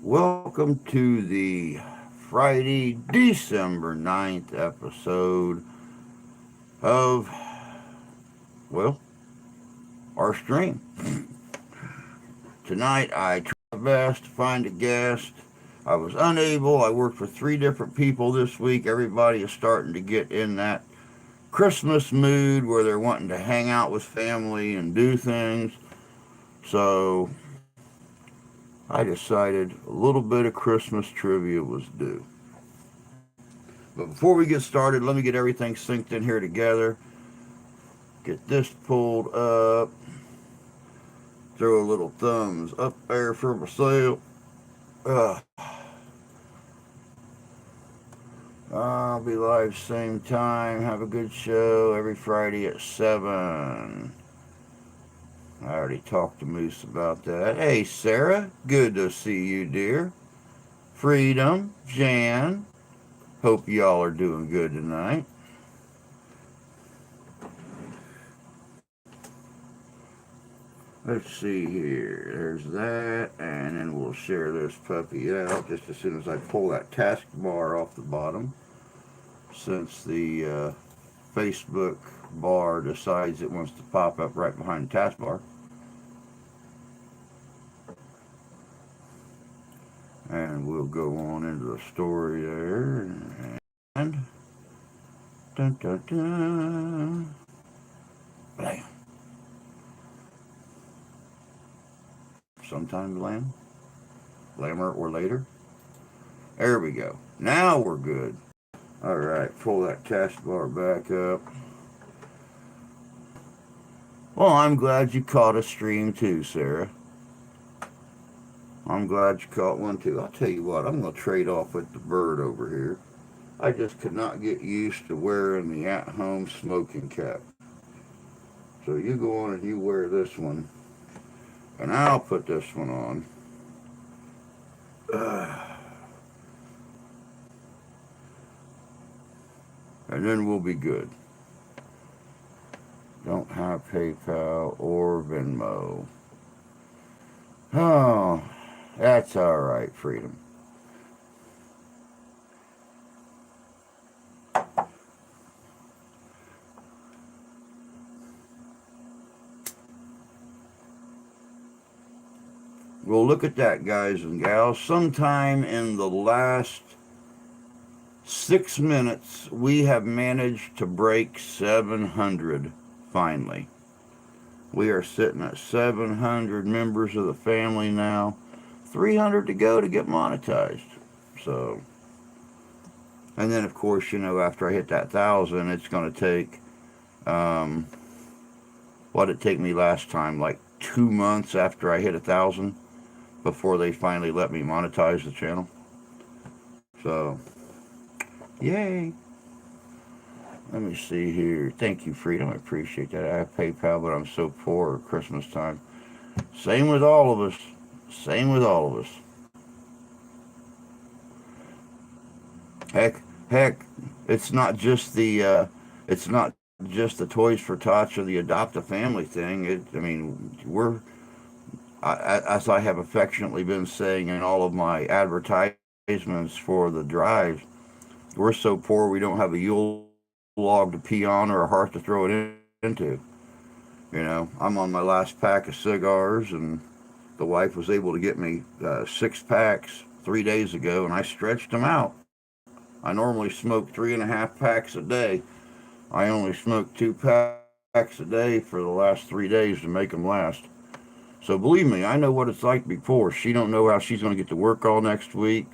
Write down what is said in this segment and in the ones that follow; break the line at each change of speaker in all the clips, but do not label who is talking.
Welcome to the Friday, December 9th episode of, well, our stream. Tonight I tried my best to find a guest. I was unable. I worked for three different people this week. Everybody is starting to get in that Christmas mood where they're wanting to hang out with family and do things. So I decided a little bit of Christmas trivia was due. But before we get started, let me get everything synced in here together. Get this pulled up. Throw a little thumbs up there for myself. Uh, I'll be live same time. Have a good show every Friday at 7. I already talked to Moose about that. Hey, Sarah. Good to see you, dear. Freedom. Jan. Hope y'all are doing good tonight. Let's see here. There's that. And then we'll share this puppy out just as soon as I pull that taskbar off the bottom. Since the Facebook bar decides it wants to pop up right behind the taskbar. And we'll go on into the story there. And dun dun dun. Blam. Sometime blam. Blammer or later. There we go. Now we're good. Alright, pull that taskbar back up. Well, I'm glad you caught a stream too, Sarah. I'm glad you caught one too. I'll tell you what, I'm going to trade off with the bird over here. I just could not get used to wearing the at-home smoking cap. So you go on and you wear this one. And I'll put this one on. And then we'll be good. Don't have PayPal or Venmo. Oh, that's all right, Freedom. Well, look at that, guys and gals. Sometime in the last 6 minutes, we have managed to break 700 finally. We are sitting at 700 members of the family now. 300 to go to get monetized. So, and then of course, after I hit that 1,000, it's going to take, what did it take me last time? Like 2 months after I hit 1,000 before they finally let me monetize the channel. So, yay. Let me see here. Thank you, Freedom. I appreciate that. I have PayPal, but I'm so poor at Christmas time. Same with all of us. Same with all of us. Heck, it's not just the Toys for Tots or the Adopt a Family thing. As I have affectionately been saying in all of my advertisements for the drives, we're so poor we don't have a Yule log to pee on or a hearth to throw it into. I'm on my last pack of cigars, and the wife was able to get me 6 packs 3 days ago, and I stretched them out. I normally smoke 3.5 packs a day. I only smoked 2 packs a day for the last 3 days to make them last. So believe me, I know what it's like to be poor. She don't know how she's going to get to work all next week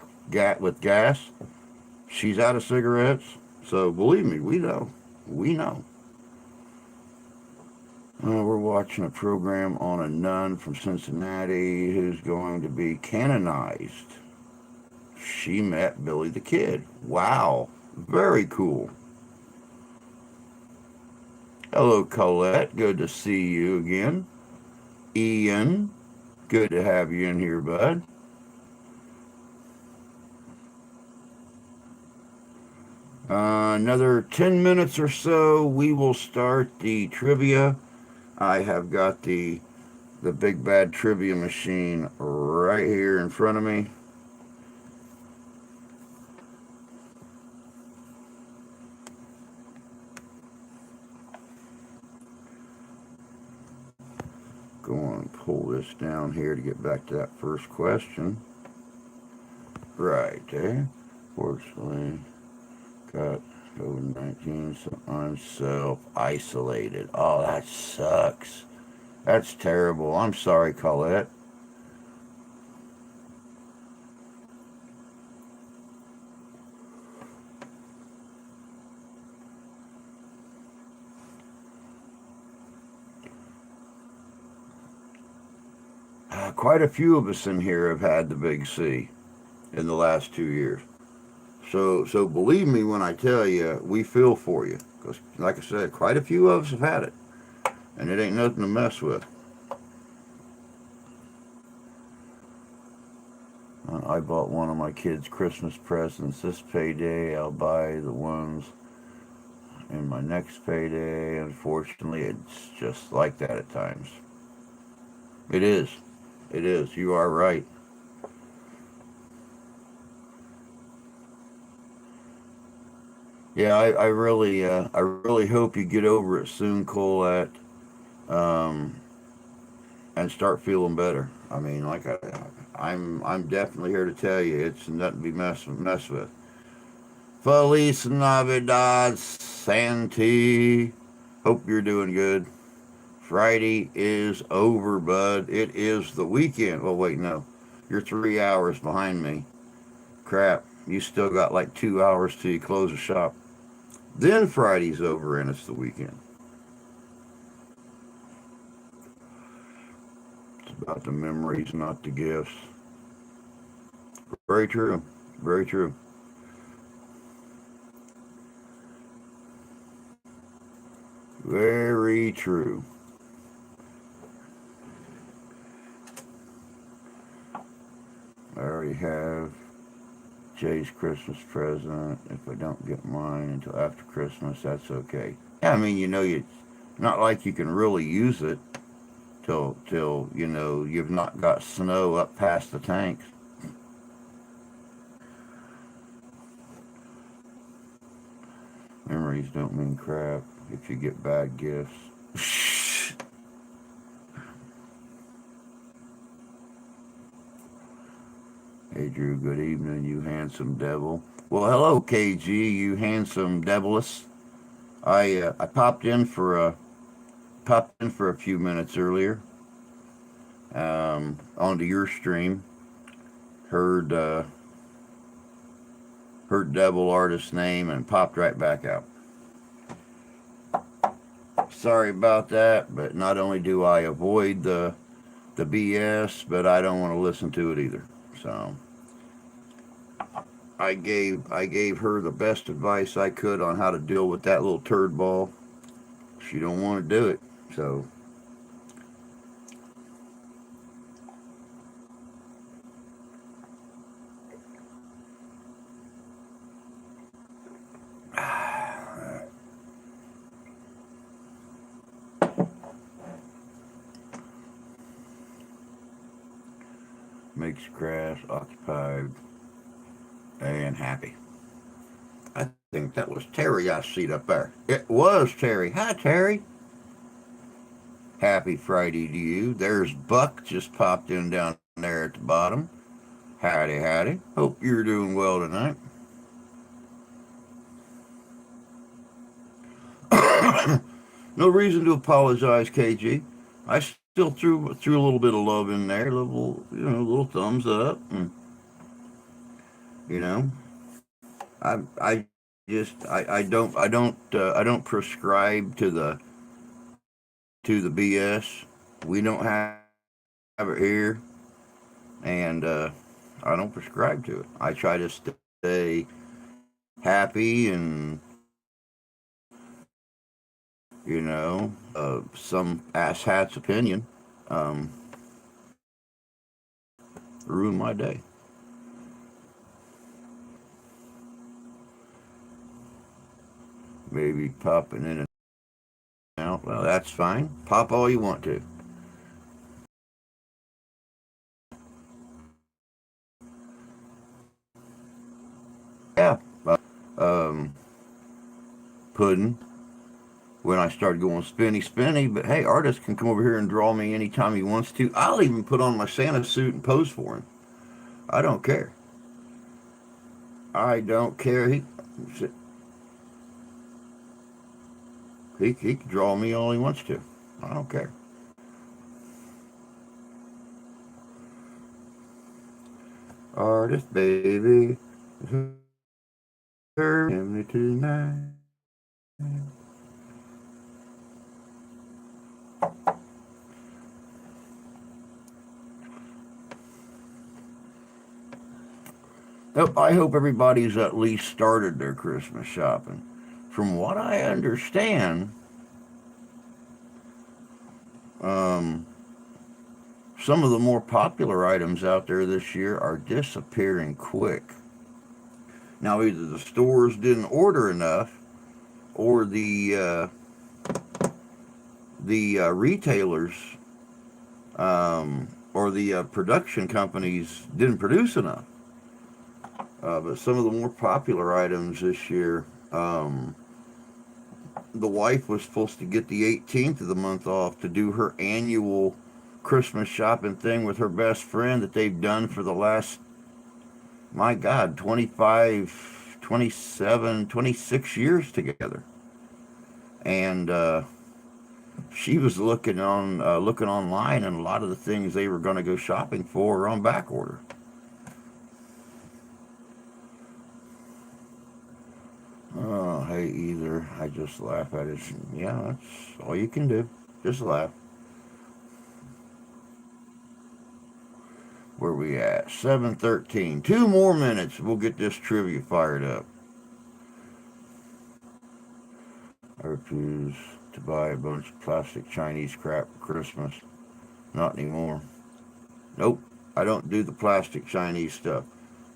with gas. She's out of cigarettes. So believe me, we know. We know. We're watching a program on a nun from Cincinnati who's going to be canonized. She met Billy the Kid. Wow. Very cool. Hello, Colette. Good to see you again. Ian. Good to have you in here, bud. Another 10 minutes or so, we will start the trivia. I have got the big bad trivia machine right here in front of me. this down here to get back to that first question. Right there. Fortunately, got COVID-19, so I'm self-isolated. Oh, that sucks. That's terrible. I'm sorry, Colette. Quite a few of us in here have had the big C in the last 2 years. So believe me when I tell you, we feel for you. Because, like I said, quite a few of us have had it. And it ain't nothing to mess with. I bought one of my kids' Christmas presents this payday. I'll buy the ones in my next payday. Unfortunately, it's just like that at times. It is. It is. You are right. Yeah, I really hope you get over it soon, Colette, um, and start feeling better. I mean, I'm definitely here to tell you it's nothing to be mess with. Feliz Navidad, Santi. Hope you're doing good. Friday is over, bud. It is the weekend. Oh wait, no, you're 3 hours behind me. Crap, you still got like 2 hours till you close the shop. Then Friday's over and it's the weekend. It's about the memories, not the gifts. Very true. Very true. Very true. I already have Jay's Christmas present. If I don't get mine until after Christmas, that's okay. Yeah, I mean, you not like you can really use it till you've not got snow up past the tanks. Memories don't mean crap if you get bad gifts. Hey Drew, good evening, you handsome devil. Well, hello KG, you handsome deviless. I popped in for a few minutes earlier. Onto your stream. Heard heard devil artist name and popped right back out. Sorry about that, but not only do I avoid the BS, but I don't want to listen to it either. So I gave her the best advice I could on how to deal with that little turd ball. She don't want to do it. So makes grass occupied and happy. I think that was Terry I see up there. It was Terry. Hi Terry. Happy Friday to you. There's Buck just popped in down there at the bottom. Howdy, howdy. Hope you're doing well tonight. No reason to apologize, KG. I still threw a little bit of love in there, little thumbs up, and you know, I I don't prescribe to the BS. We don't have it here, and I don't prescribe to it. I try to stay happy and some asshat's opinion um, ruined my day. Maybe popping in and out. Well, that's fine. Pop all you want to. Yeah. Um, pudding. when I started going spinny, spinny. But hey, artist can come over here and draw me anytime he wants to. I'll even put on my Santa suit and pose for him. I don't care. I don't care. He can draw me all he wants to. I don't care. Artist baby, serve me tonight. I hope everybody's at least started their Christmas shopping. From what I understand, um, some of the more popular items out there this year are disappearing quick. Now, either the stores didn't order enough, or the retailers or the production companies didn't produce enough. But some of the more popular items this year, the wife was supposed to get the 18th of the month off to do her annual Christmas shopping thing with her best friend that they've done for the last, my God, 25, 27, 26 years together. And she was looking online, and a lot of the things they were going to go shopping for are on back order. Oh, hey, either. I just laugh at it. Yeah, that's all you can do. Just laugh. Where we at? 7:13. 2 more minutes. We'll get this trivia fired up. I refuse to buy a bunch of plastic Chinese crap for Christmas. Not anymore. Nope. I don't do the plastic Chinese stuff.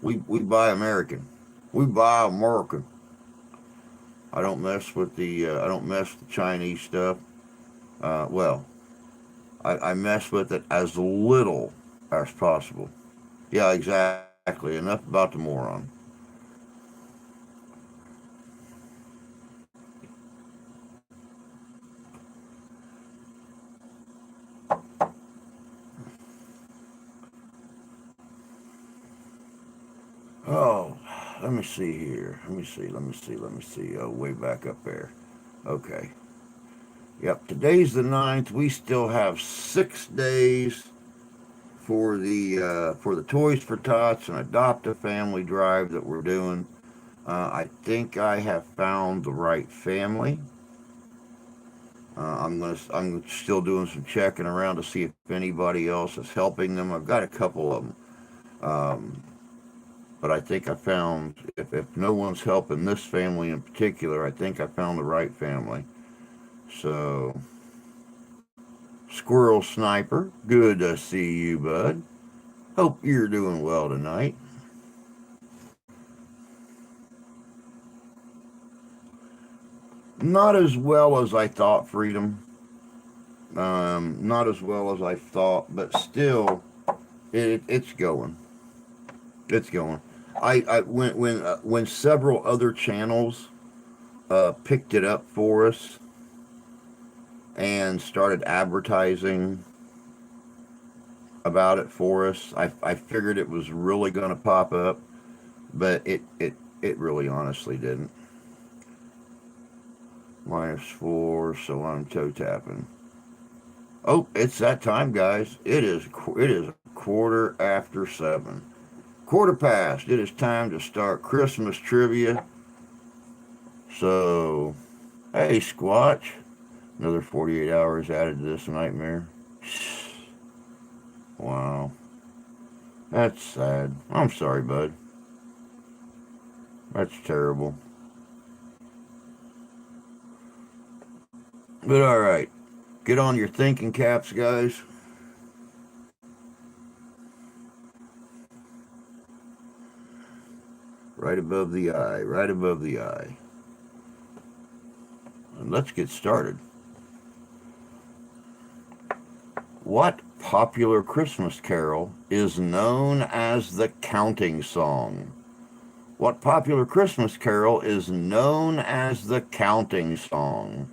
We buy American. We buy American. I don't mess with the Chinese stuff. Well, I mess with it as little as possible. Yeah, exactly. Enough about the moron. Oh, let me see here. Let me see. Oh, way back up there. Okay. Yep. Today's the 9th. We still have 6 days for the Toys for Tots and Adopt a Family drive that we're doing. I think I have found the right family. I'm still doing some checking around to see if anybody else is helping them. I've got a couple of them, but I think I found if no one's helping this family in particular, I think I found the right family. So, Squirrel Sniper, good to see you, bud. Hope you're doing well tonight. Not as well as I thought, Freedom. Not as well as I thought, but still, it's going. It's going. I when several other channels picked it up for us and started advertising about it for us, I figured it was really going to pop up, but it really honestly didn't. -4, so I'm toe tapping. Oh, it's that time, guys. It is quarter after 7. Quarter past. It is time to start Christmas trivia. So, hey, Squatch. Another 48 hours added to this nightmare. Wow. That's sad. I'm sorry, bud. That's terrible. But alright. Get on your thinking caps, guys. Right above the eye. Right above the eye. And let's get started. What popular Christmas carol is known as the counting song? What popular Christmas carol is known as the counting song?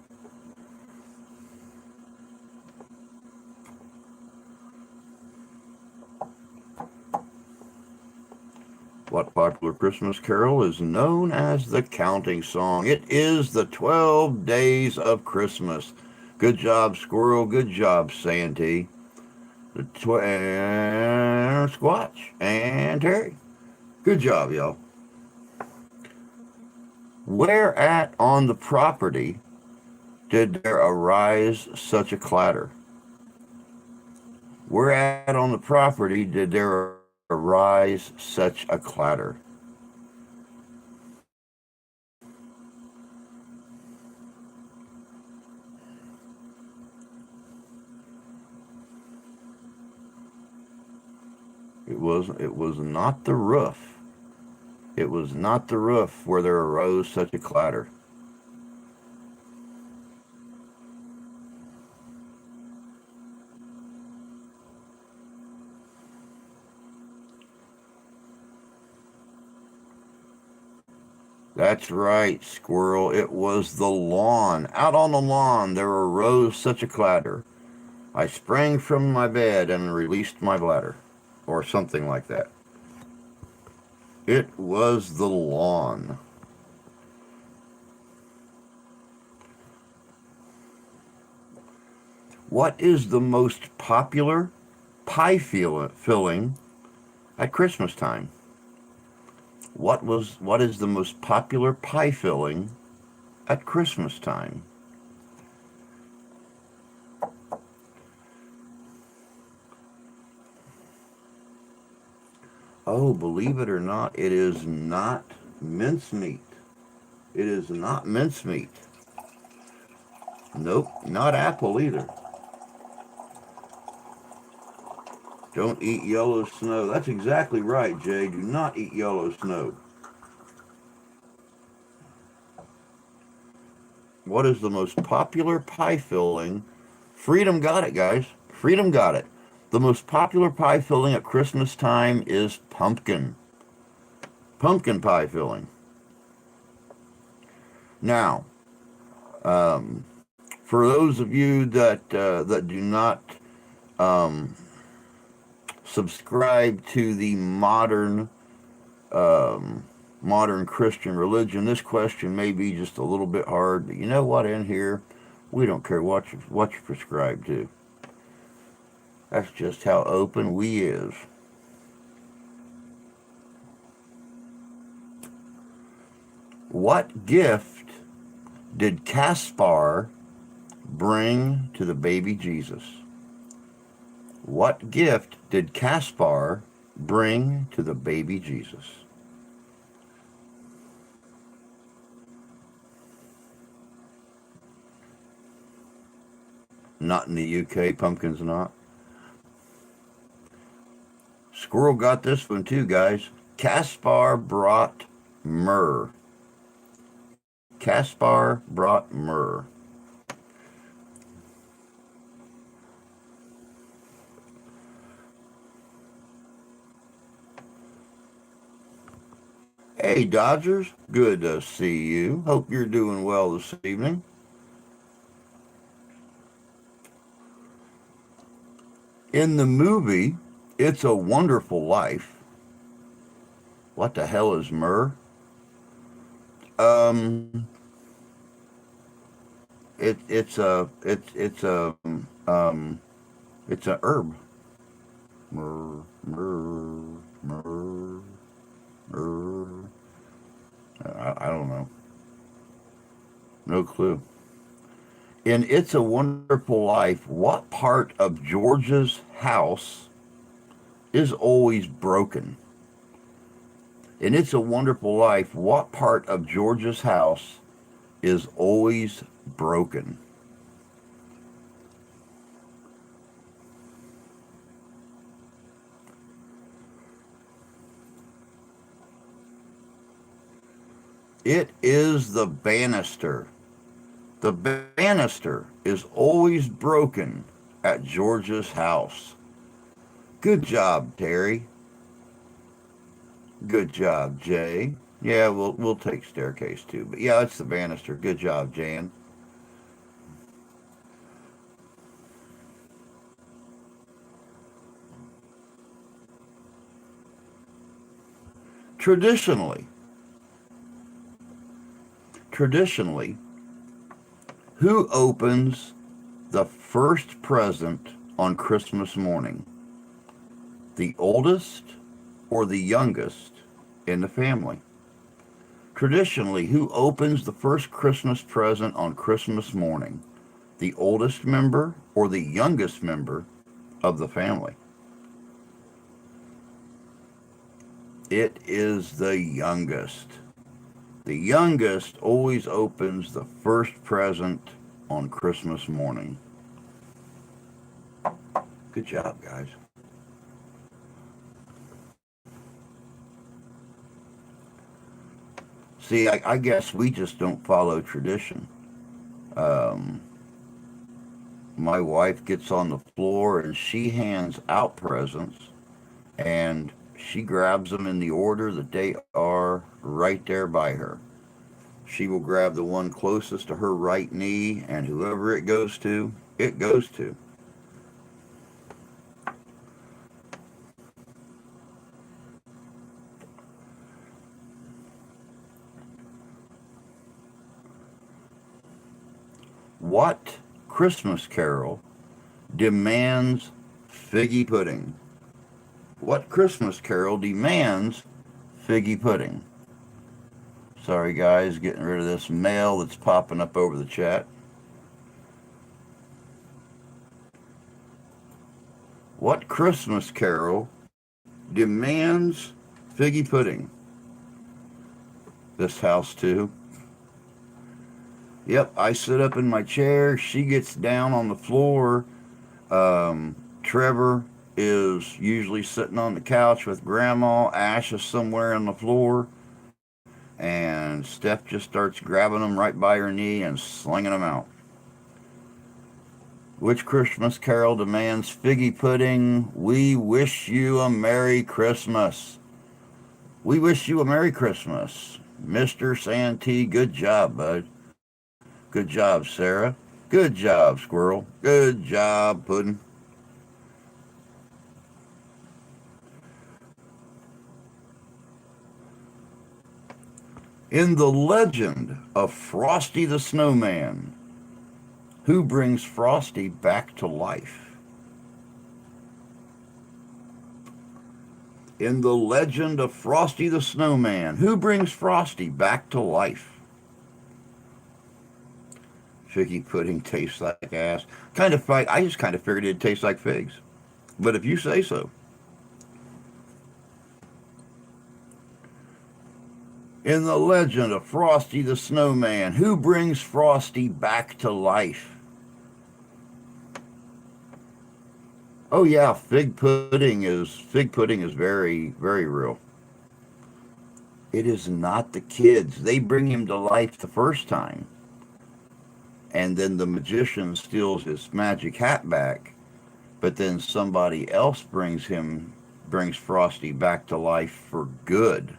What popular Christmas carol is known as the counting song? It is the 12 Days of Christmas. Good job, Squirrel. Good job, Santee. Squatch and Terry. Good job, y'all. Where at on the property did there arise such a clatter? Where at on the property did there arise such a clatter? It was not the roof. It was not the roof where there arose such a clatter. That's right, Squirrel. It was the lawn. Out on the lawn there arose such a clatter. I sprang from my bed and released my bladder. Or something like that. It was the lawn. What is the most popular pie filling at Christmas time? What is the most popular pie filling at Christmas time? Oh, believe it or not, it is not mincemeat. It is not mincemeat. Nope, not apple either. Don't eat yellow snow. That's exactly right, Jay. Do not eat yellow snow. What is the most popular pie filling? Freedom got it, guys. Freedom got it. The most popular pie filling at Christmas time is pumpkin. Pumpkin pie filling. Now, for those of you that do not um, subscribe to the modern Christian religion, this question may be just a little bit hard. But you know what? In here, we don't care what you prescribe to. That's just how open we is. What gift did Caspar bring to the baby Jesus? What gift did Caspar bring to the baby Jesus? Not in the UK, pumpkins not. Squirrel got this one too, guys. Caspar brought myrrh. Caspar brought myrrh. Hey, Dodgers. Good to see you. Hope you're doing well this evening. In the movie It's a Wonderful Life, what the hell is myrrh? Um, it's it's a herb. Myrrh, myrrh, myrrh, myrrh. I don't know. No clue. In It's a Wonderful Life, what part of George's house is always broken? In It's a Wonderful Life, what part of George's house is always broken? It is the banister. The banister is always broken at George's house. Good job, Terry. Good job, Jay. Yeah, we'll take staircase too. But yeah, it's the banister. Good job, Jan. Traditionally, traditionally, who opens the first present on Christmas morning? The oldest or the youngest in the family? Traditionally, who opens the first Christmas present on Christmas morning? The oldest member or the youngest member of the family? It is the youngest. The youngest always opens the first present on Christmas morning. Good job, guys. See, I guess we just don't follow tradition. Um, my wife gets on the floor and she hands out presents, and she grabs them in the order that they are right there by her. She will grab the one closest to her right knee, and whoever it goes to, it goes to. What Christmas carol demands figgy pudding? What Christmas carol demands figgy pudding? Sorry, guys, getting rid of this mail that's popping up over the chat. What Christmas carol demands figgy pudding? This house, too. Yep, I sit up in my chair. She gets down on the floor. Trevor is usually sitting on the couch with Grandma. Ash is somewhere on the floor. And Steph just starts grabbing them right by her knee and slinging them out. Which Christmas carol demands figgy pudding? We wish you a Merry Christmas. We wish you a Merry Christmas. Mr. Santee, good job, bud. Good job, Sarah. Good job, Squirrel. Good job, Puddin'. In the legend of Frosty the Snowman, who brings Frosty back to life? In the legend of Frosty the Snowman, who brings Frosty back to life? Figgy pudding tastes like ass. I just kind of figured it'd taste like figs. But if you say so. In the legend of Frosty the Snowman, who brings Frosty back to life? Oh yeah, fig pudding is very, very real. It is not the kids. They bring him to life the first time, and then the magician steals his magic hat back, but then somebody else brings Frosty back to life for good.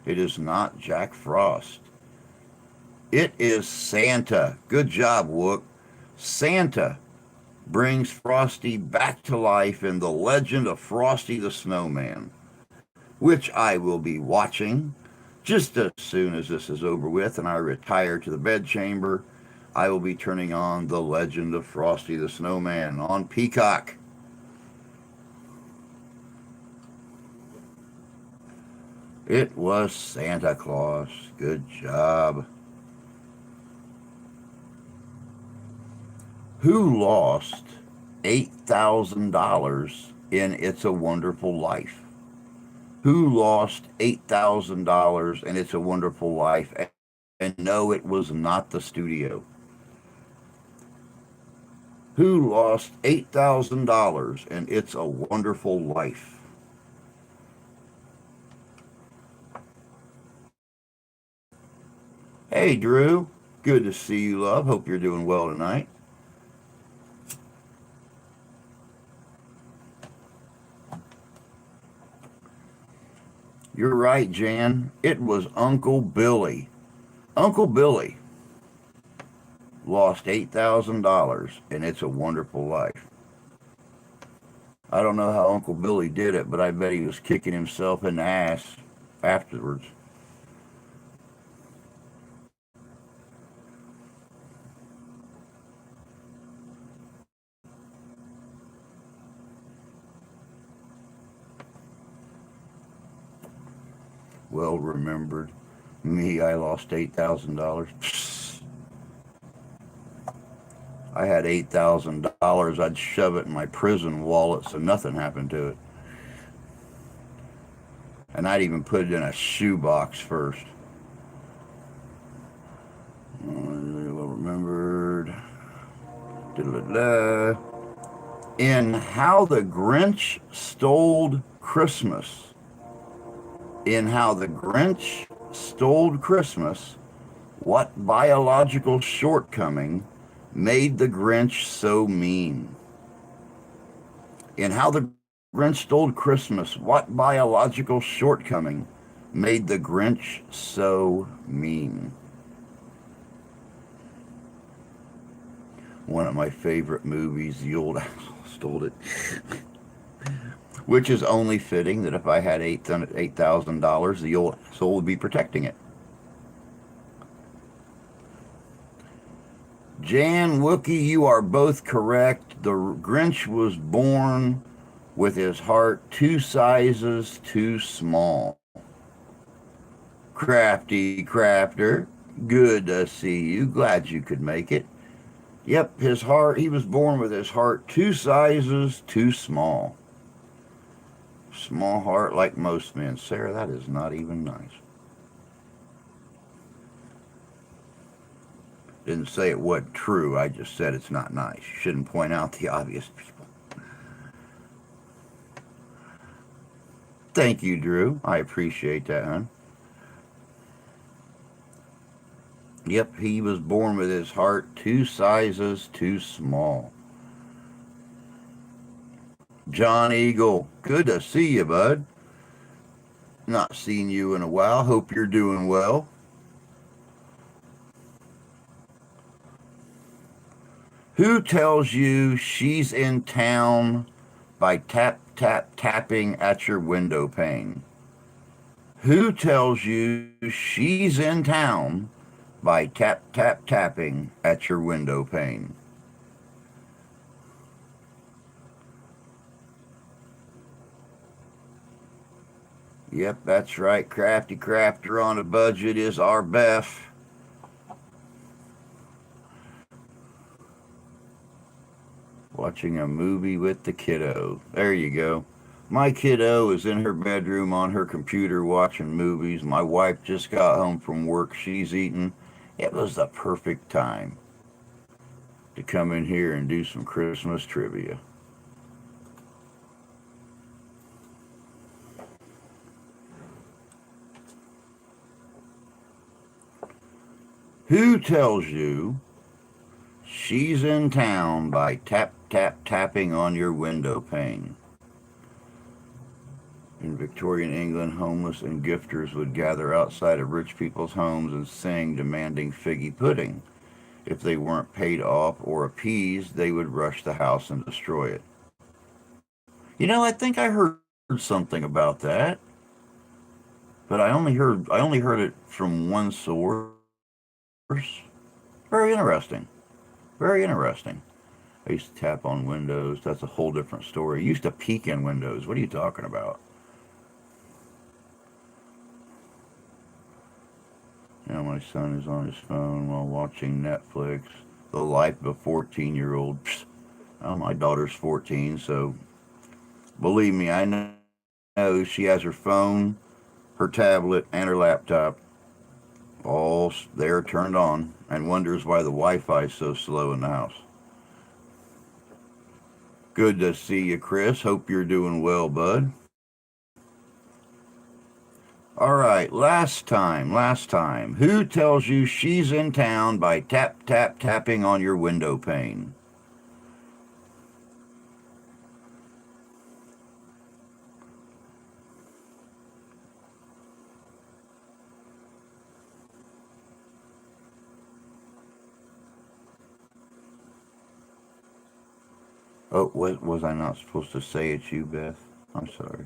It is not Jack Frost. It is Santa. Good job, Wook. Santa brings Frosty back to life in the legend of Frosty the Snowman, which I will be watching just as soon as this is over with and I retire to the bedchamber. I will be turning on the legend of Frosty the Snowman on Peacock. It was Santa Claus. Good job. Who lost $8,000 in It's a Wonderful Life? Who lost $8,000 in It's a Wonderful Life? And no, it was not the studio. Who lost $8,000 in It's a Wonderful Life? Hey, Drew. Good to see you, love. Hope you're doing well tonight. You're right, Jan. It was Uncle Billy. Uncle Billy lost $8,000 in It's a Wonderful Life. I don't know how Uncle Billy did it, but I bet he was kicking himself in the ass afterwards. Well remembered. Me, I lost $8,000. I had $8,000. I'd shove it in my prison wallet so nothing happened to it. And I'd even put it in a shoebox first. Well remembered. Da-da-da. In How the Grinch Stole Christmas. In How the Grinch Stole Christmas, what biological shortcoming made the Grinch so mean? In How the Grinch Stole Christmas, what biological shortcoming made the Grinch so mean? One of my favorite movies, The Old Asshole Stole It. Which is only fitting that if I had $8,000, the old asshole would be protecting it. Jan Wookie, you are both correct. The Grinch was born with his heart 2 sizes too small. Crafty Crafter, good to see you. Glad you could make it. Yep, his heart, he was born with his heart 2 sizes too small. Small heart like most men. Sarah, that is not even nice. Didn't say it wasn't true. I just said it's not nice. You shouldn't point out the obvious, people. Thank you, Drew. I appreciate that, hon. Yep, he was born with his heart 2 sizes too small. John Eagle, good to see you, bud. Not seen you in a while. Hope you're doing well. Who tells you she's in town by tapping at your window pane? Who tells you she's in town by tapping at your window pane? Yep, that's right. Crafty Crafter on a budget is our Beth. Watching a movie with the kiddo. There you go. My kiddo is in her bedroom on her computer watching movies. My wife just got home from work. She's eating. It was the perfect time to come in here and do some Christmas trivia. Who tells you she's in town by tapping on your window pane? In Victorian England, homeless and gifters would gather outside of rich people's homes and sing, demanding figgy pudding. If they weren't paid off or appeased, they would rush the house and destroy it. I think I heard something about that, but I only heard it from one source. Very interesting. Very interesting. I used to tap on windows. That's a whole different story. I used to peek in windows. What are you talking about? My son is on his phone while watching Netflix. The life of a 14-year-old. Oh, my daughter's 14, so believe me, I know she has her phone, her tablet, and her laptop all there turned on and wonders why the Wi-Fi is so slow in the house. Good to see you, Chris. Hope you're doing well, bud. All right, last time. Who tells you she's in town by tapping on your window pane? Oh, was I not supposed to say it's you, Beth? I'm sorry.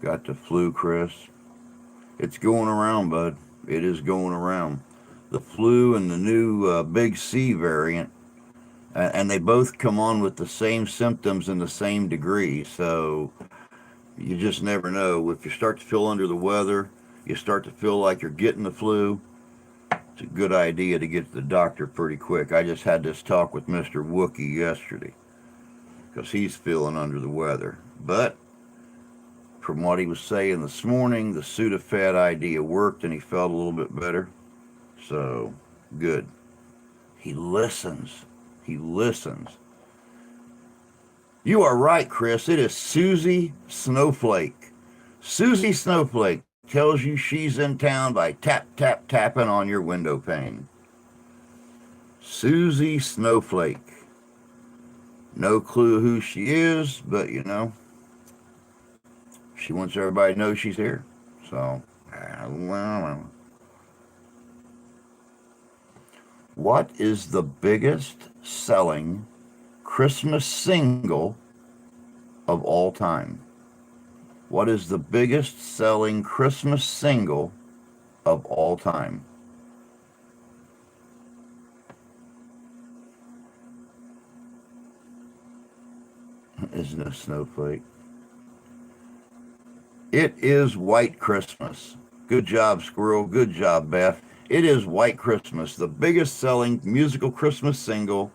Got the flu, Chris. It's going around, bud. It is going around. The flu and the new big C variant, and they both come on with the same symptoms in the same degree. So you just never know. If you start to feel under the weather, you start to feel like you're getting the flu, it's a good idea to get to the doctor pretty quick. I just had this talk with Mr. Wookie yesterday because he's feeling under the weather. But from what he was saying this morning, the Sudafed idea worked and he felt a little bit better. So, good. He listens. He listens. You are right, Chris. It is Susie Snowflake. Susie Snowflake tells you she's in town by tap, tap, tapping on your window pane. Susie Snowflake. No clue who she is, but she wants everybody to know she's here. So, what is the biggest selling Christmas single of all time? What is the biggest selling Christmas single of all time? Isn't it a snowflake? It is White Christmas. Good job, Squirrel. Good job, Beth. It is White Christmas, the biggest selling musical Christmas single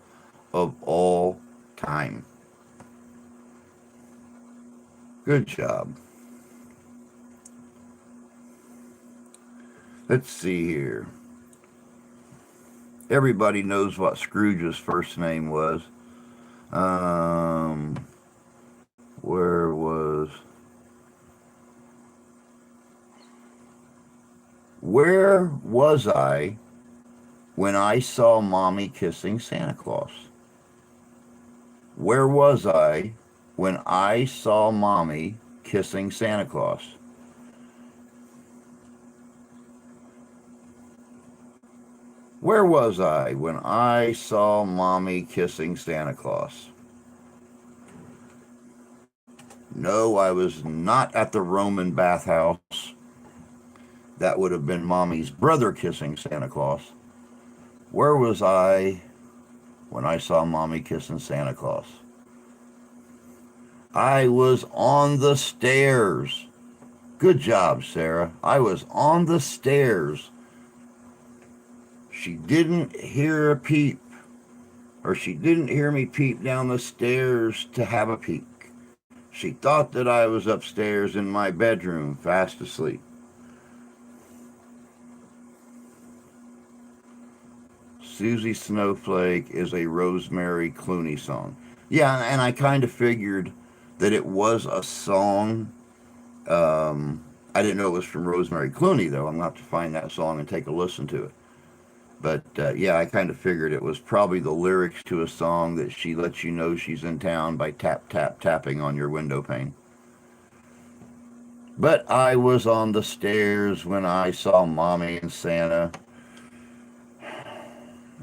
of all time. Good job. Let's see here. Everybody knows what Scrooge's first name was. Um, where was Where was I when I saw Mommy kissing Santa Claus? Where was I when I saw Mommy kissing Santa Claus? Where was I when I saw Mommy kissing Santa Claus? No, I was not at the Roman bathhouse. That would have been Mommy's brother kissing Santa Claus. Where was I when I saw Mommy kissing Santa Claus? I was on the stairs. Good job, Sarah. I was on the stairs. She didn't hear a peep, or she didn't hear me peep down the stairs to have a peek. She thought that I was upstairs in my bedroom, fast asleep. Susie Snowflake is a Rosemary Clooney song. Yeah, and I kind of figured that it was a song. I didn't know it was from Rosemary Clooney, though. I'm going to have to find that song and take a listen to it. But yeah, I kind of figured it was probably the lyrics to a song that she lets you know she's in town by tap, tap, tapping on your window pane. But I was on the stairs when I saw Mommy and Santa.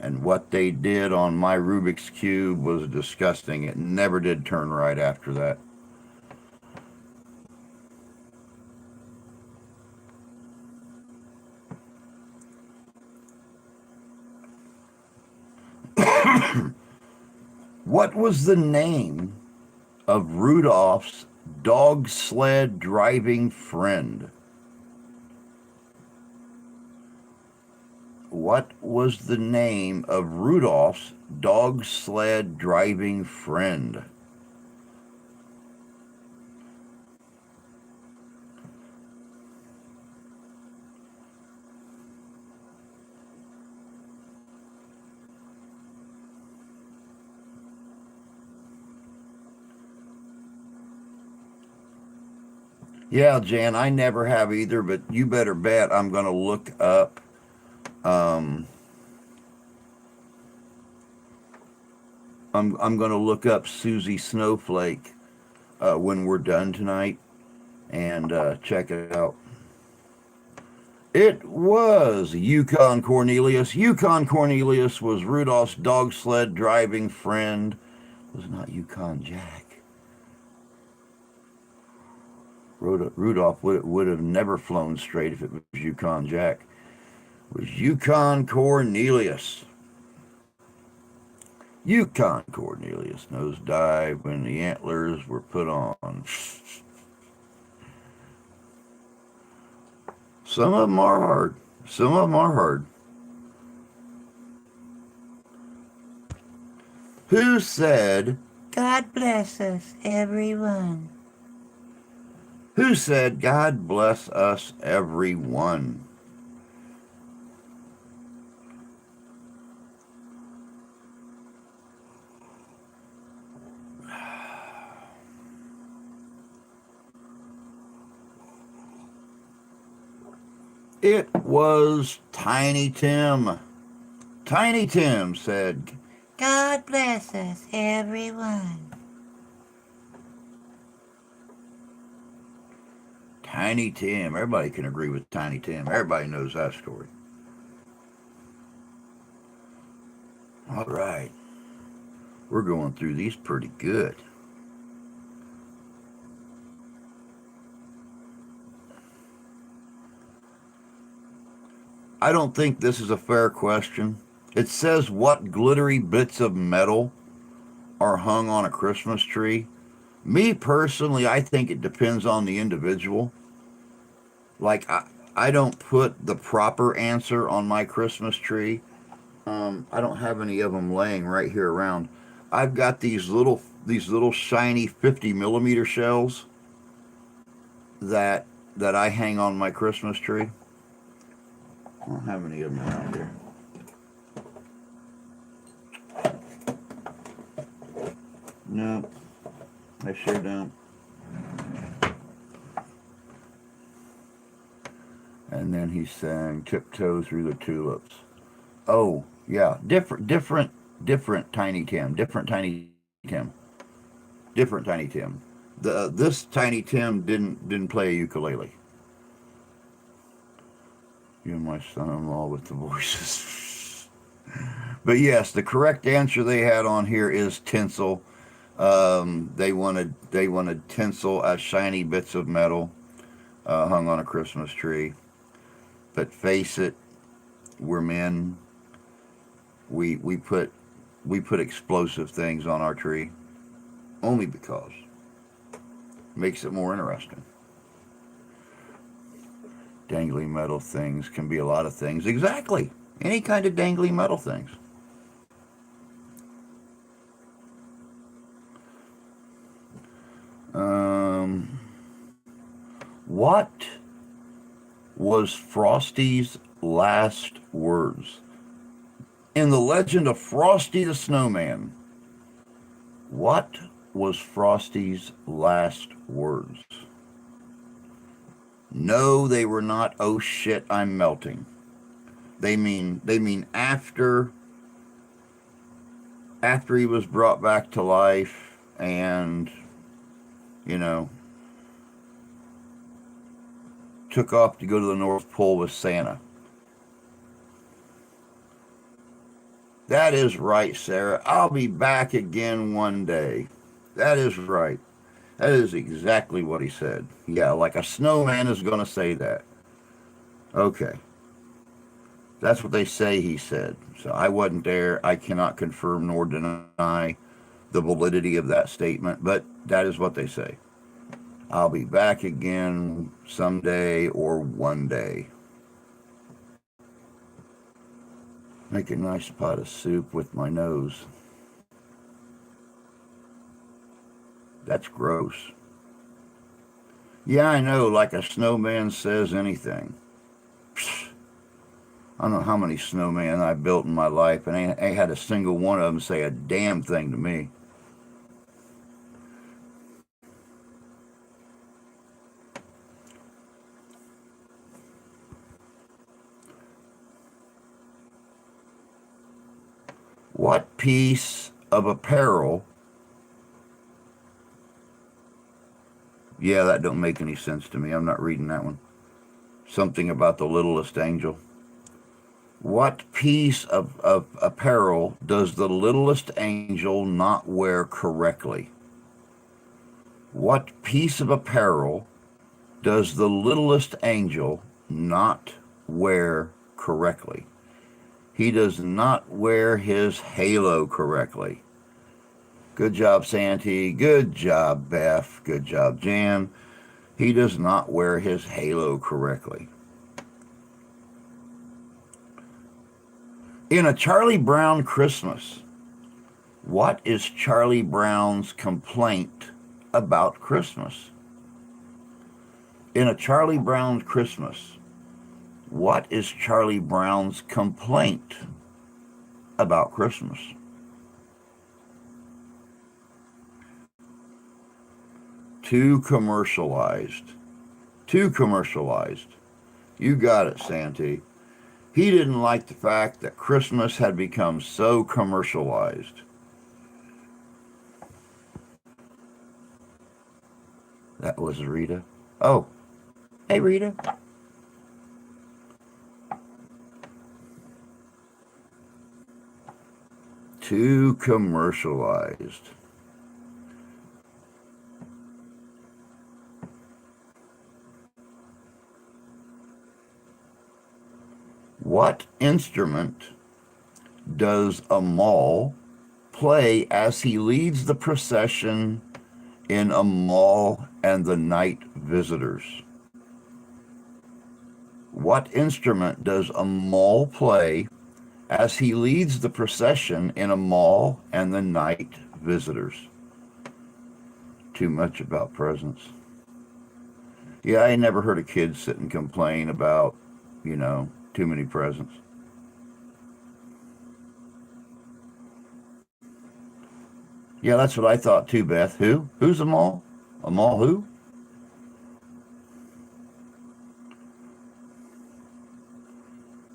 And what they did on my Rubik's Cube was disgusting. It never did turn right after that. What was the name of Rudolph's dog sled driving friend? What was the name of Rudolph's dog sled driving friend? Yeah, Jan, I never have either, but you better bet I'm going to look up. Um, I'm going to look up Susie Snowflake when we're done tonight and check it out. It was Yukon Cornelius. Yukon Cornelius was Rudolph's dog sled driving friend. It was not Yukon Jack. Rudolph would have never flown straight if it was Yukon Jack. It was Yukon Cornelius. Yukon Cornelius nosedive when the antlers were put on. Some of them are hard. Some of them are hard. Who said,
God bless us, everyone.
Who said, God bless us, everyone? It was Tiny Tim. Tiny Tim said,
God bless us, everyone.
Tiny Tim. Everybody can agree with Tiny Tim. Everybody knows that story. All right. We're going through these pretty good. I don't think this is a fair question. It says, what glittery bits of metal are hung on a Christmas tree? Me personally, I think it depends on the individual. Like, I don't put the proper answer on my Christmas tree. I don't have any of them laying right here around. I've got these little shiny 50 millimeter shells that that I hang on my Christmas tree. I don't have any of them around here. No, I sure don't. And then he sang "Tiptoe Through the Tulips." Oh yeah, different Tiny Tim, Tim, different Tiny Tim. This Tiny Tim didn't play a ukulele. You and my son-in-law with the voices. But yes, the correct answer they had on here is tinsel. They wanted tinsel as shiny bits of metal hung on a Christmas tree. But face it, we're men. We put explosive things on our tree only because it makes it more interesting. Dangly metal things can be a lot of things. Exactly. Any kind of dangly metal things. Um, what was Frosty's last words? In the legend of Frosty the Snowman, what was Frosty's last words? No, they were not, oh shit, I'm melting. They mean after he was brought back to life and, you know, took off to go to the North Pole with Santa. That is right, Sarah. I'll be back again one day. That is right. That is exactly what he said. Yeah, like a snowman is going to say that. Okay. That's what they say he said. So I wasn't there. I cannot confirm nor deny the validity of that statement, but that is what they say. I'll be back again someday or one day. Make a nice pot of soup with my nose. That's gross. Yeah, I know, like a snowman says anything. I don't know how many snowmen I built in my life, and I ain't had a single one of them say a damn thing to me. What piece of apparel. Yeah, that don't make any sense to me. I'm not reading that one. Something about the littlest angel. What piece of apparel does the littlest angel not wear correctly? What piece of apparel does the littlest angel not wear correctly? He does not wear his halo correctly. Good job, Santee. Good job, Beth. Good job, Jan. He does not wear his halo correctly. In A Charlie Brown Christmas, what is Charlie Brown's complaint about Christmas? In A Charlie Brown Christmas, what is Charlie Brown's complaint about Christmas? Too commercialized. Too commercialized. You got it, Santee. He didn't like the fact that Christmas had become so commercialized. That was Rita. Oh, hey, Rita. Too commercialized. What instrument does a mall play as he leads the procession in A Mall and the Night Visitors? What instrument does a mall play as he leads the procession in A Mall and the Night Visitors? Too much about presents. Yeah, I never heard a kid sit and complain about, too many presents. Yeah, that's what I thought too, Beth. Who? Who's a mall? A mall who?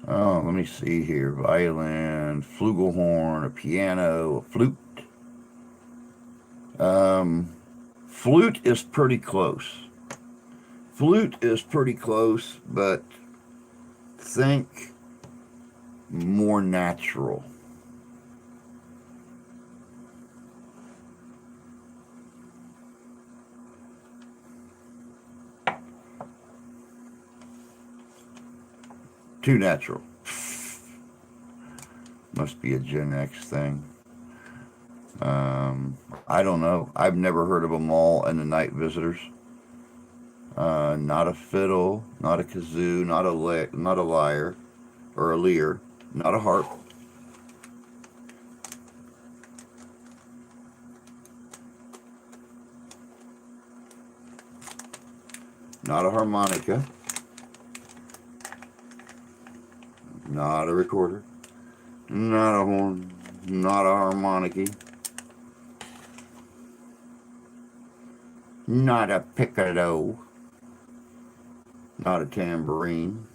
Oh, let me see here. Violin, flugelhorn, a piano, a flute. Flute is pretty close. Flute is pretty close, but think more natural. Too natural. Must be a Gen X thing. I don't know. I've never heard of a mall and the Night Visitors. Not a fiddle, not a kazoo, not a lyre or a lyre, not a harp. Not a harmonica. Not a recorder. Not a horn. Not a harmonica. Not a piccolo. Not a tambourine.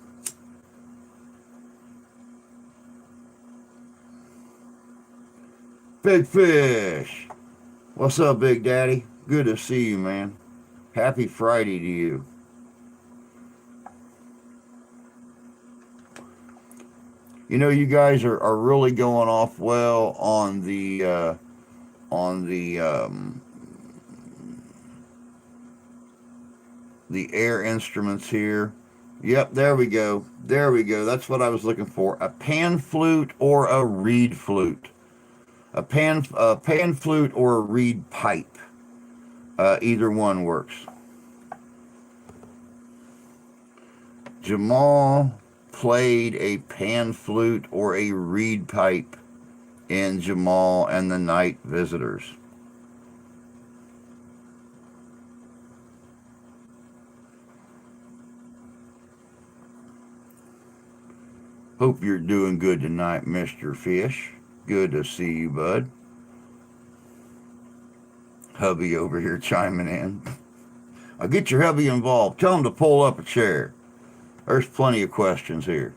Big Fish. What's up, Big Daddy? Good to see you, man. Happy Friday to you. You guys are really going off well on the air instruments here. Yep, there we go. There we go. That's what I was looking for. A pan flute or a reed flute. A pan flute or a reed pipe. Either one works. Jamal played a pan flute or a reed pipe in Jamal and the Night Visitors. Hope you're doing good tonight, Mr. Fish. Good to see you, bud. Hubby over here chiming in. I'll get your hubby involved. Tell him to pull up a chair. There's plenty of questions here.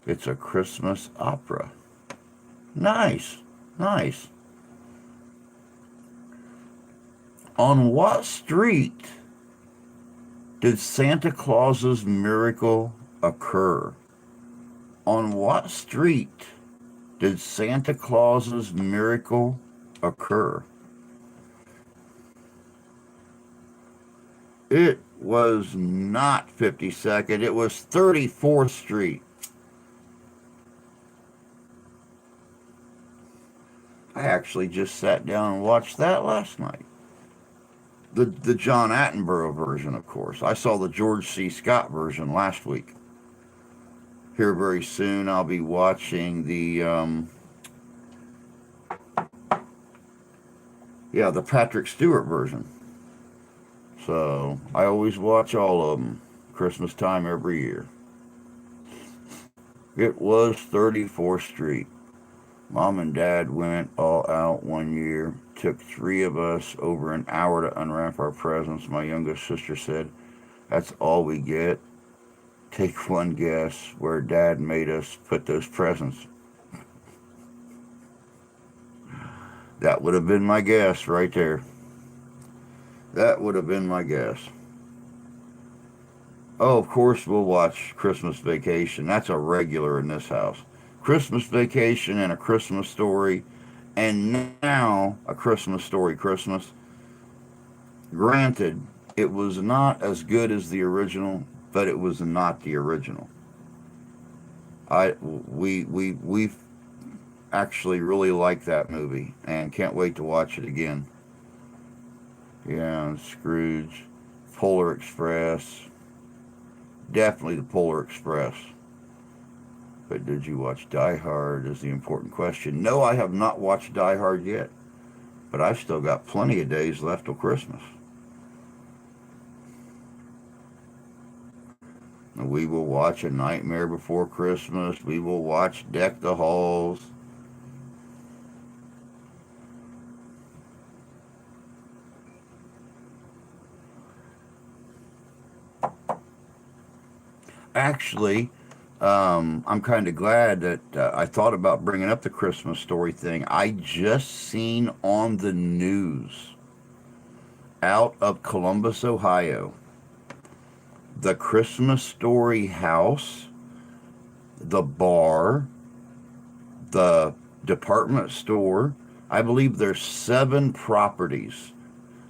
It's a Christmas opera. Nice. Nice. On what street did Santa Claus's miracle occur? On what street did Santa Claus's miracle occur? It was not 52nd, it was 34th Street. I actually just sat down and watched that last night. The John Attenborough version, of course. I saw the George C. Scott version last week. Here very soon, I'll be watching the Patrick Stewart version. So I always watch all of them Christmas time every year. It was 34th Street. Mom and Dad went all out one year. Took three of us over an hour to unwrap our presents. My youngest sister said, "That's all we get." Take one guess where Dad made us put those presents. That would have been my guess right there. That would have been my guess. Oh, of course, we'll watch Christmas Vacation. That's a regular in this house. Christmas Vacation and A Christmas Story, and now A Christmas Story Christmas. Granted, it was not as good as the original, but it was not the original. We actually really like that movie and can't wait to watch it again. Yeah, Scrooge, Polar Express, definitely the Polar Express. But did you watch Die Hard is the important question. No, I have not watched Die Hard yet, but I've still got plenty of days left till Christmas. We will watch A Nightmare Before Christmas. We will watch Deck the Halls. Actually, I'm kind of glad that I thought about bringing up the Christmas Story thing. I just seen on the news out of Columbus, Ohio, the Christmas Story house, the bar, the department store. I believe there's 7 properties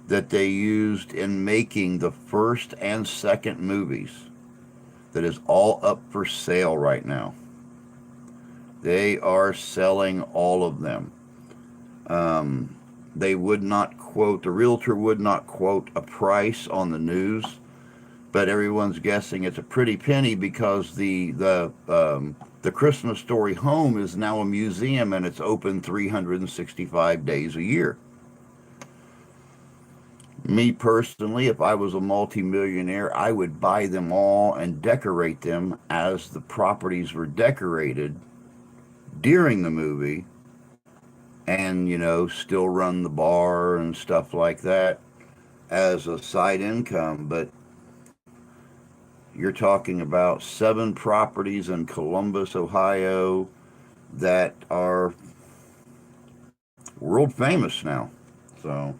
that they used in making the first and second movies that is all up for sale right now. They are selling all of them. They would not quote, the realtor would not quote a price on the news, but everyone's guessing it's a pretty penny because the Christmas Story home is now a museum and it's open 365 days a year. Me personally, if I was a multimillionaire, I would buy them all and decorate them as the properties were decorated during the movie and, still run the bar and stuff like that as a side income. But you're talking about 7 properties in Columbus, Ohio that are world famous now. So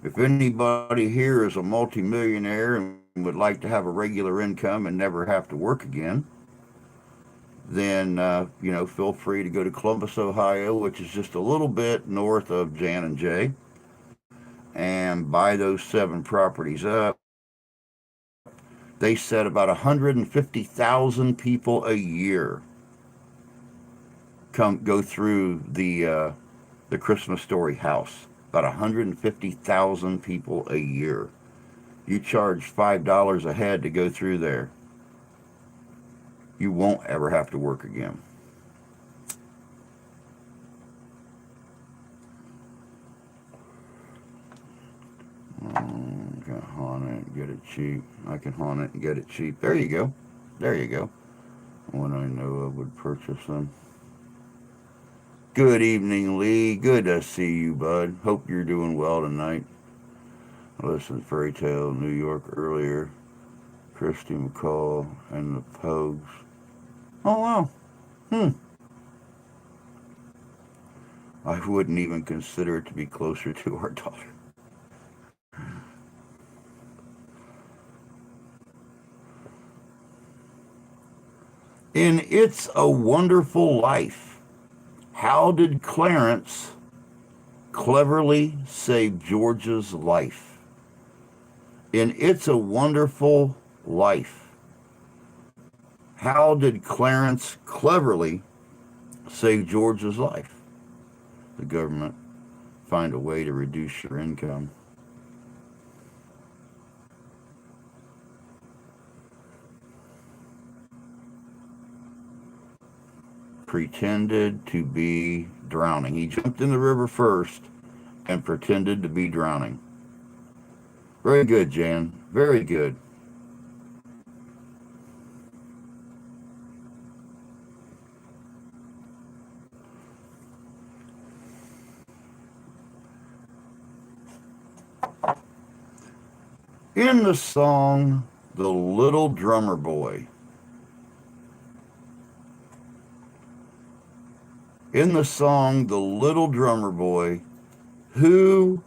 if anybody here is a multimillionaire and would like to have a regular income and never have to work again, then feel free to go to Columbus, Ohio, which is just a little bit north of Jan and Jay, and buy those 7 properties up. They said about 150,000 people a year come go through the Christmas Story house. About 150,000 people a year. You charge $5 a head to go through there. You won't ever have to work again. I can haunt it and get it cheap. I can haunt it and get it cheap. There you go. There you go. When I know I would purchase them. Good evening, Lee. Good to see you, bud. Hope you're doing well tonight. I listened to Fairy Tale New York earlier. Christy McCall and the Pogues. Oh, wow. Hmm. I wouldn't even consider it to be closer to our daughter. In It's a Wonderful Life, how did Clarence cleverly save George's life? In It's a Wonderful Life, how did Clarence cleverly save George's life? The government find a way to reduce your income. Pretended to be drowning. He jumped in the river first and pretended to be drowning. Very good, Jan. Very good. In the song The Little Drummer Boy, in the song The Little Drummer Boy, who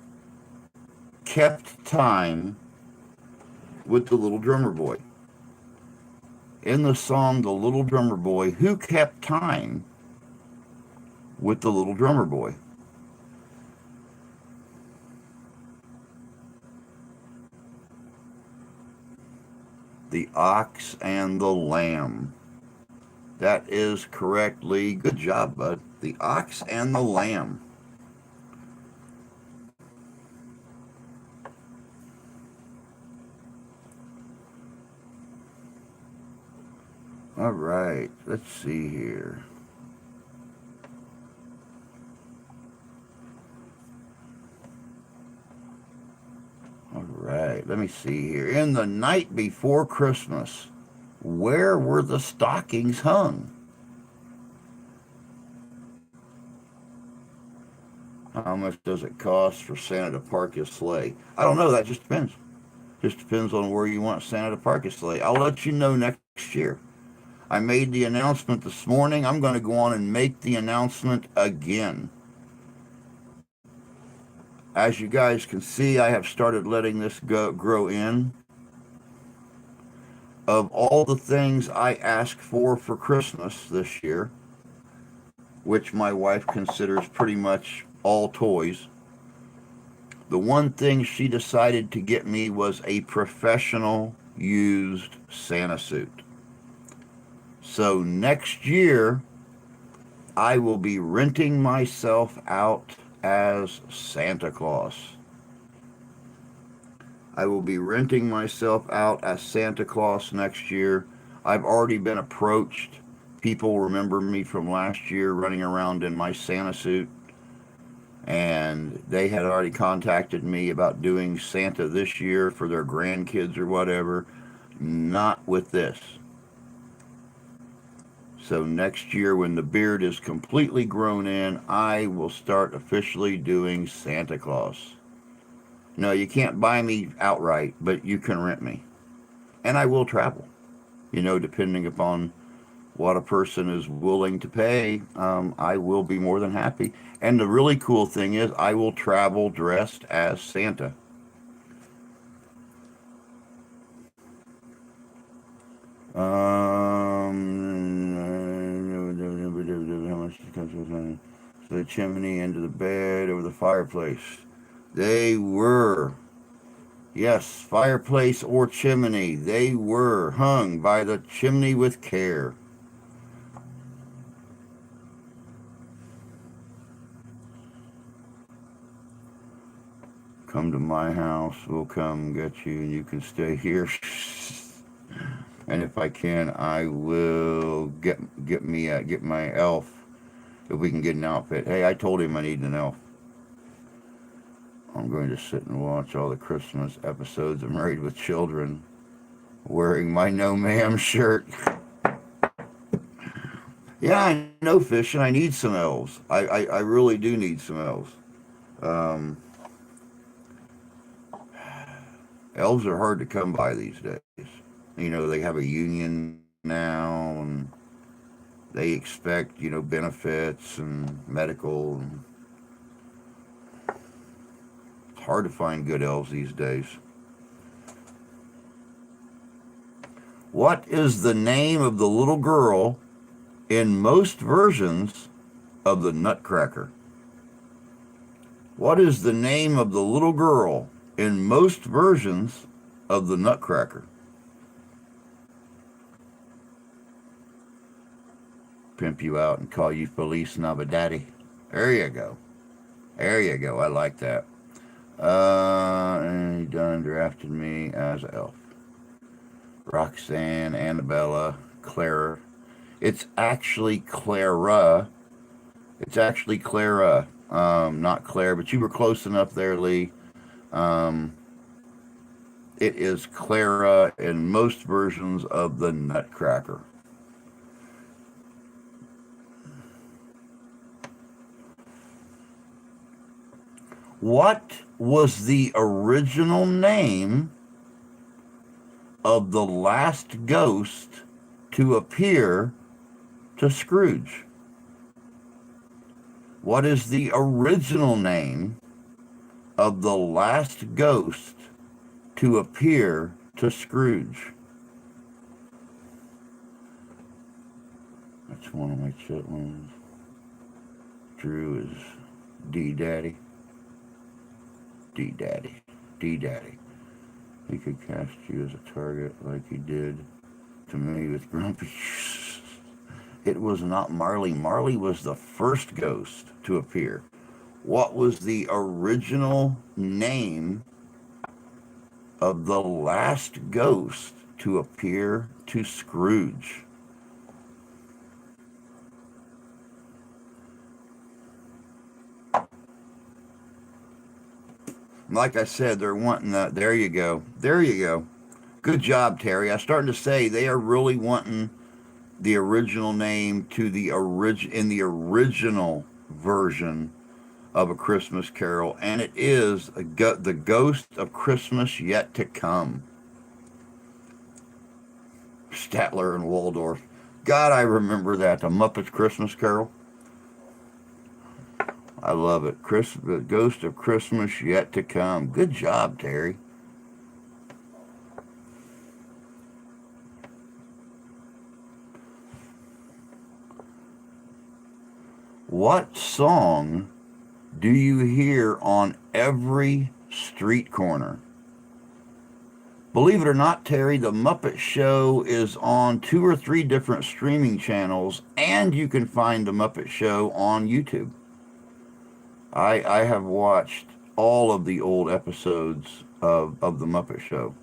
kept time with the little drummer boy? In the song The Little Drummer Boy, who kept time with the little drummer boy? The ox and the lamb. That is correct, Lee. Good job, bud. The ox and the lamb. All right, let's see here. All right, let me see here. In the night before Christmas, where were the stockings hung? How much does it cost for Santa to park his sleigh? I don't know. That just depends. Just depends on where you want Santa to park his sleigh. I'll let you know next year. I made the announcement this morning. I'm going to go on and make the announcement again. As you guys can see, I have started letting this grow in. Of all the things I asked for Christmas this year, which my wife considers pretty much all toys, the one thing she decided to get me was a professional used Santa suit. So next year, I will be renting myself out as Santa Claus. I will be renting myself out as Santa Claus next year. I've already been approached. People remember me from last year running around in my Santa suit, and they had already contacted me about doing Santa this year for their grandkids or whatever. Not with this. So next year, when the beard is completely grown in, I will start officially doing Santa Claus. No, you can't buy me outright, but you can rent me. And I will travel, depending upon what a person is willing to pay. I will be more than happy. And the really cool thing is, I will travel dressed as Santa. How much it comes with the chimney into the bed over the fireplace? They were, yes, fireplace or chimney. They were hung by the chimney with care. Come to my house. We'll come get you, and you can stay here. And if I can, I will get my elf if we can get an outfit. Hey, I told him I need an elf. I'm going to sit and watch all the Christmas episodes of Married with Children, wearing my no ma'am shirt. Yeah, I know, Fish, and I need some elves. I really do need some elves. Um, Elves are hard to come by these days. They have a union now, and They expect, benefits and medical. And it's hard to find good elves these days. What is the name of the little girl in most versions of the Nutcracker? What is the name of the little girl in most versions of the Nutcracker? Pimp you out and call you Felice Navidad. There you go. There you go. I like that. And he done drafted me as elf. Roxanne, Annabella, Clara. It's actually Clara. It's actually Clara, not Claire, but you were close enough there, Lee. Um, it is Clara in most versions of the Nutcracker. What was the original name of the last ghost to appear to Scrooge? What is the original name of the last ghost to appear to Scrooge? That's one of my chitlins. Drew is D-Daddy. D-Daddy. D-Daddy. He could cast you as a target like he did to me with Grumpy. It was not Marley. Marley was the first ghost to appear. What was the original name of the last ghost to appear to Scrooge? Like I said, they're wanting that. There you go. There you go. Good job, Terry. I was starting to say they are really wanting the original name to the in the original version of A Christmas Carol, and it is the Ghost of Christmas Yet to Come. Statler and Waldorf. God, I remember that. The Muppets Christmas Carol. I love it. The Ghost of Christmas Yet to Come. Good job, Terry. What song do you hear on every street corner? Believe it or not, Terry, The Muppet Show is on 2 or 3 different streaming channels, and you can find The Muppet Show on YouTube. I have watched all of the old episodes of The Muppet Show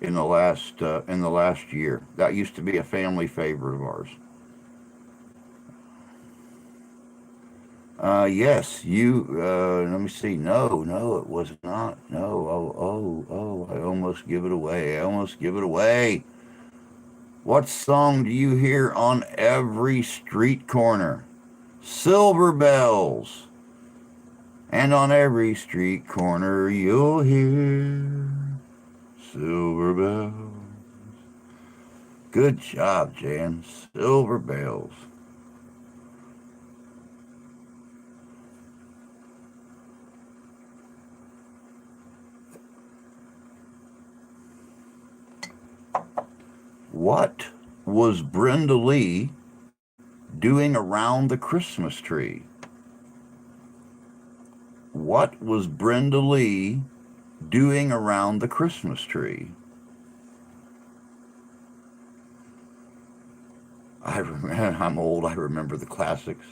in the last year. That used to be a family favorite of ours. Yes, let me see. No, it was not. No, I almost give it away. I almost give it away. What song do you hear on every street corner? Silver Bells. And on every street corner you'll hear silver bells. Good job, Jan. Silver bells. What was Brenda Lee doing around the Christmas tree? What was Brenda Lee doing around the Christmas tree? I'm old. I remember the classics.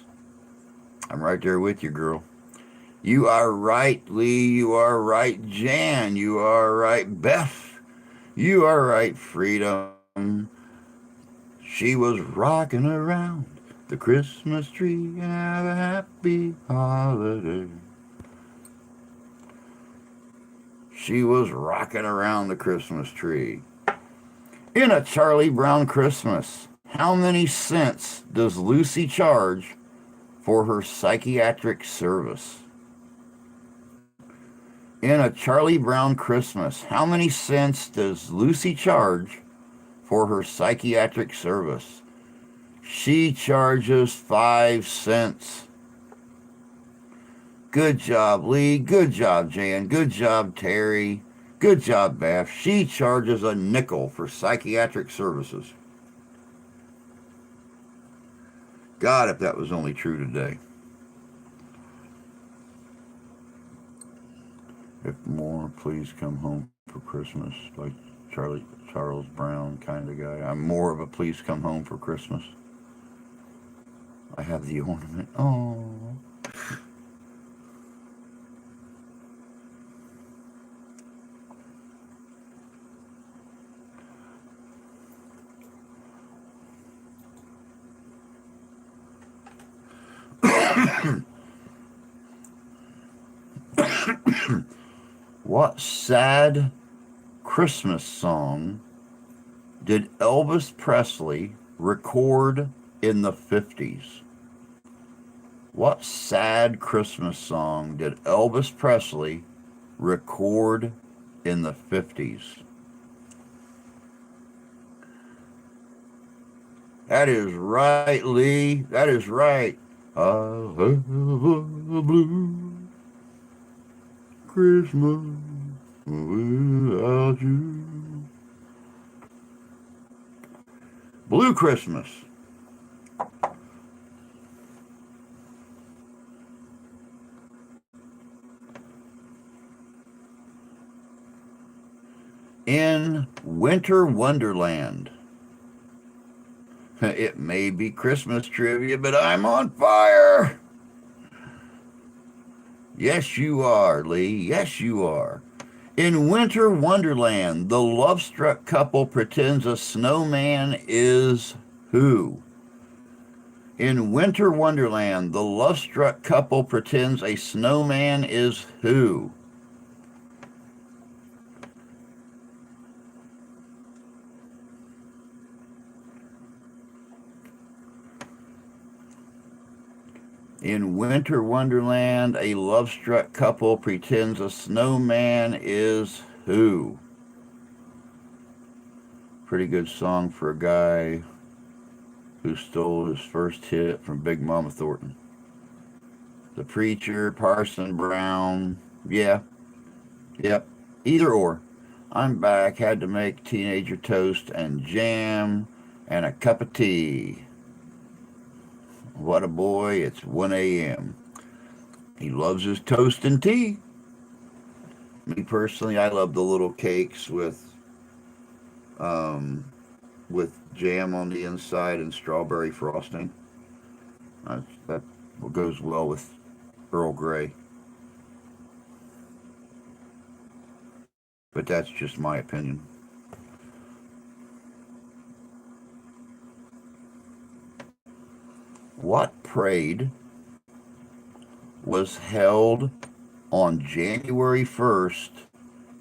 I'm right there with you, girl. You are right, Lee. You are right, Jan. You are right, Beth. You are right, Freedom. She was rocking around the Christmas tree. Have a happy holiday. She was rocking around the Christmas tree. In A Charlie Brown Christmas, how many cents does Lucy charge for her psychiatric service? In A Charlie Brown Christmas, how many cents does Lucy charge for her psychiatric service? She charges 5 cents. Good job, Lee. Good job, Jan. Good job, Terry. Good job, Beth. She charges a nickel for psychiatric services. God, if that was only true today. If more, please come home for Christmas. Like Charles Brown kind of guy. I'm more of a please come home for Christmas. I have the ornament. Oh. What sad Christmas song did Elvis Presley record in the 50s? What sad Christmas song did Elvis Presley record in the 50s? That is right, Lee. That is right. I have a blue Christmas without you. Blue Christmas. In Winter Wonderland. It may be Christmas trivia, but I'm on fire. Yes, you are, Lee. Yes, you are. In Winter Wonderland, the love-struck couple pretends a snowman is who? In Winter Wonderland, the love-struck couple pretends a snowman is who? In Winter Wonderland, a love-struck couple pretends a snowman is who? Pretty good song for a guy who stole his first hit from Big Mama Thornton. The Preacher, Parson Brown. Yeah, yep. Either or. I'm back. Had to make teenager toast and jam and a cup of tea. What a boy. It's 1 a.m. He loves his toast and tea. Me personally, I love the little cakes with jam on the inside and strawberry frosting. That goes well with Earl Grey. But that's just my opinion. What parade was held on January 1st,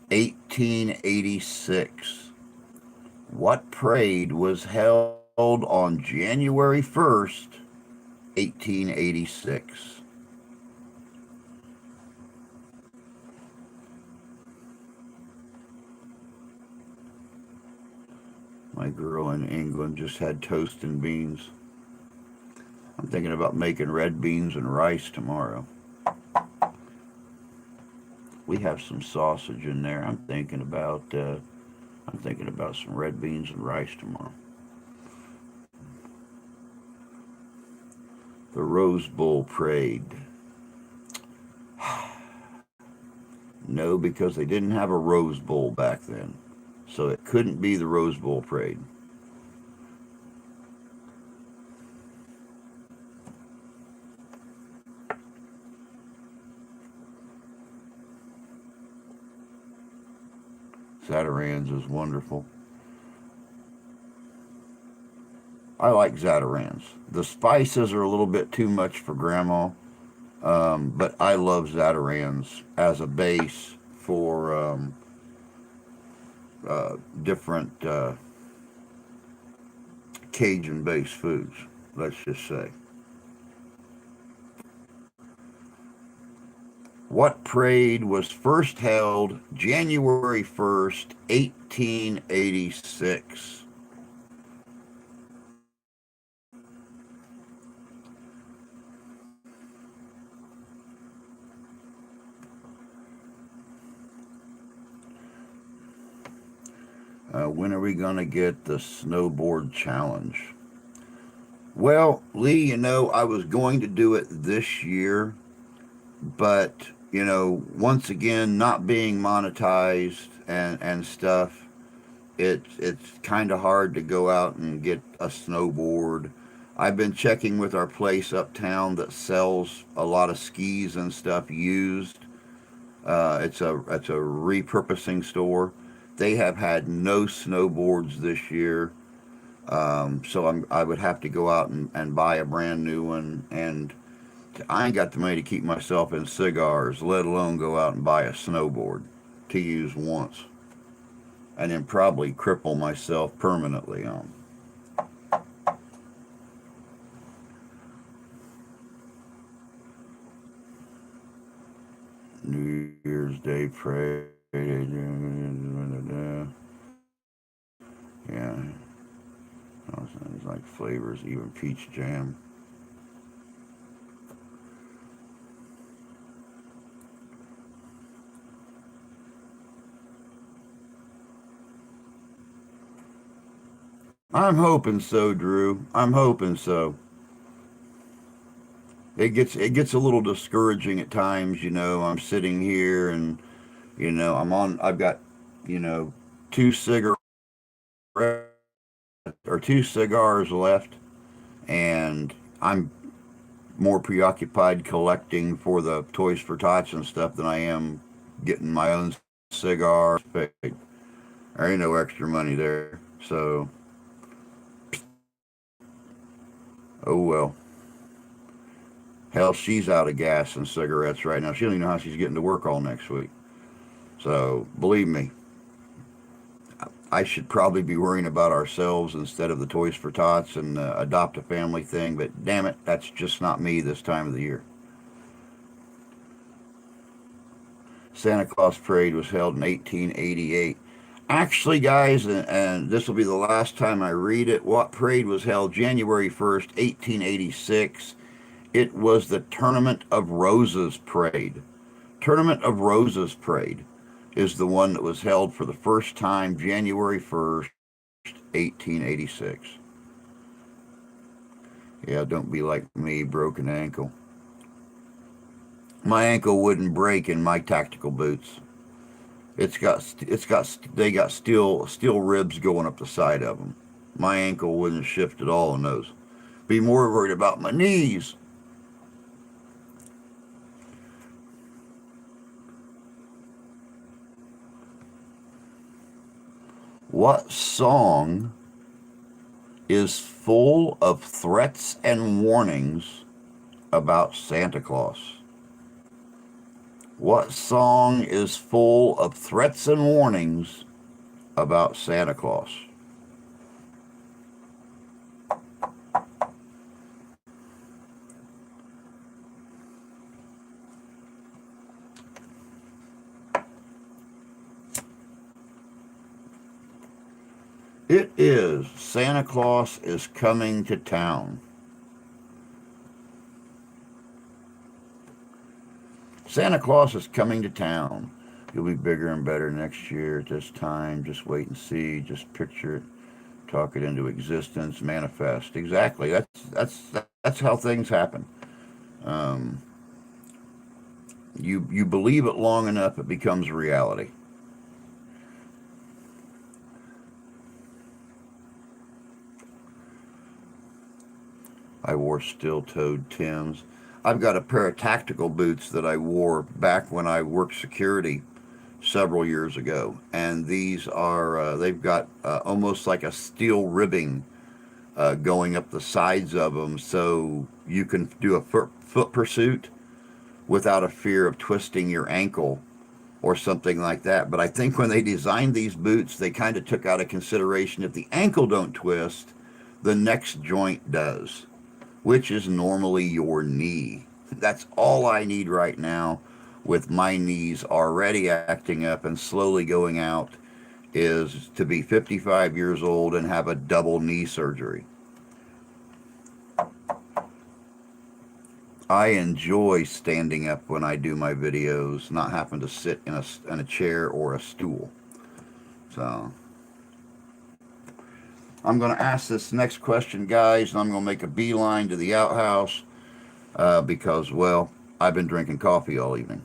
1886? What parade was held on January 1st, 1886? My girl in England just had toast and beans. I'm thinking about making red beans and rice tomorrow. We have some sausage in there. I'm thinking about some red beans and rice tomorrow. The Rose Bowl Parade. No, because they didn't have a Rose Bowl back then. So it couldn't be the Rose Bowl Parade. Zatarans is wonderful. I like Zatarans. The spices are a little bit too much for Grandma, but I love Zatarans as a base for different Cajun-based foods, let's just say. What parade was first held January 1st, 1886? When are we going to get the snowboard challenge? Well, Lee, I was going to do it this year, but, once again, not being monetized and stuff, it's kind of hard to go out and get a snowboard. I've been checking with our place uptown that sells a lot of skis and stuff used. It's a repurposing store. They have had no snowboards this year, so I would have to go out and buy a brand new one. And I ain't got the money to keep myself in cigars, let alone go out and buy a snowboard to use once, and then probably cripple myself permanently on. New Year's Day parade. Yeah, it's like flavors, even peach jam. I'm hoping so, Drew. I'm hoping so. It gets a little discouraging at times. I'm sitting here and I've got two cigarettes or two cigars left, and I'm more preoccupied collecting for the Toys for Tots and stuff than I am getting my own cigars paid. There ain't no extra money there. So, oh well. Hell, she's out of gas and cigarettes right now. She don't even know how she's getting to work all next week. So, believe me, I should probably be worrying about ourselves instead of the Toys for Tots and adopt a family thing. But damn it, that's just not me this time of the year. Santa Claus Parade was held in 1888. Actually, guys, and this will be the last time I read it, what parade was held January 1st, 1886? It was the Tournament of Roses Parade. Tournament of Roses Parade is the one that was held for the first time January 1st, 1886. Yeah, don't be like me, broken ankle. My ankle wouldn't break in my tactical boots. They got steel ribs going up the side of them. My ankle wouldn't shift at all in those. Be more worried about my knees. What song is full of threats and warnings about Santa Claus? What song is full of threats and warnings about Santa Claus? It is Santa Claus is Coming to Town. Santa Claus is coming to town. You'll be bigger and better next year at this time. Just wait and see. Just picture it. Talk it into existence. Manifest. Exactly. That's how things happen. Um, you believe it long enough, it becomes reality. I wore steel-toed Tims. I've got a pair of tactical boots that I wore back when I worked security several years ago, and these are they've got almost like a steel ribbing going up the sides of them, so you can do a foot pursuit without a fear of twisting your ankle or something like that. But I think when they designed these boots, they kind of took out of consideration if the ankle don't twist, the next joint does, which is normally your knee. That's all I need right now, with my knees already acting up and slowly going out, is to be 55 years old and have a double knee surgery. I enjoy standing up when I do my videos, not having to sit in a chair or a stool. So, I'm going to ask this next question, guys, and I'm going to make a beeline to the outhouse because, well, I've been drinking coffee all evening.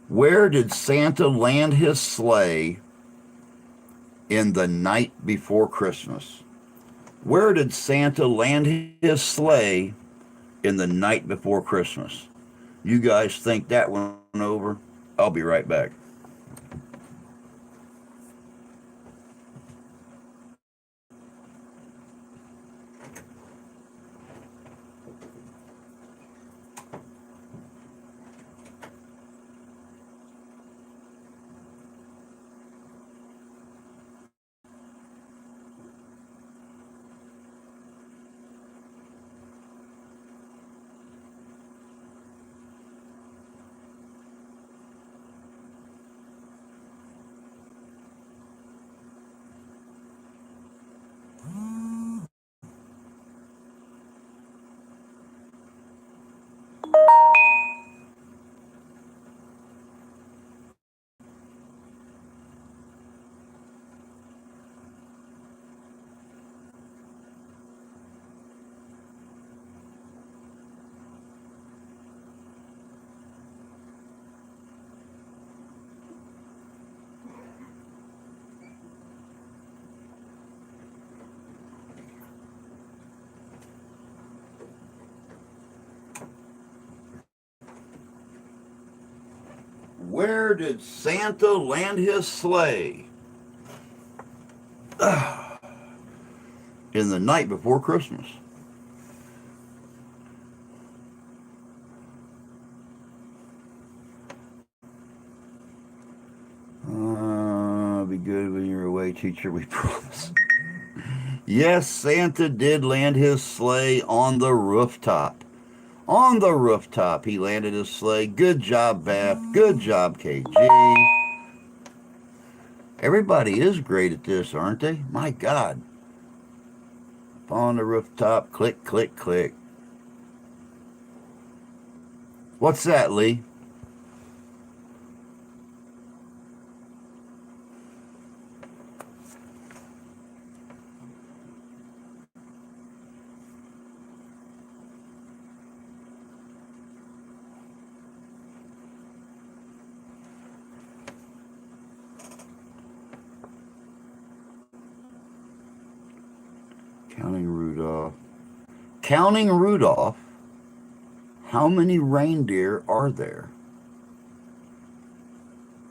Where did Santa land his sleigh in the night before Christmas? Where did Santa land his sleigh in the night before Christmas? You guys think that one over? I'll be right back. Where did Santa land his sleigh? In the night before Christmas. Be good when you're away, teacher, we promise. Yes, Santa did land his sleigh on the rooftop. On the rooftop, he landed his sleigh. Good job, Beth. Good job, KG. Everybody is great at this, aren't they? My God. Up on the rooftop, click, click, click. What's that, Lee? Counting Rudolph. Counting Rudolph. How many reindeer are there?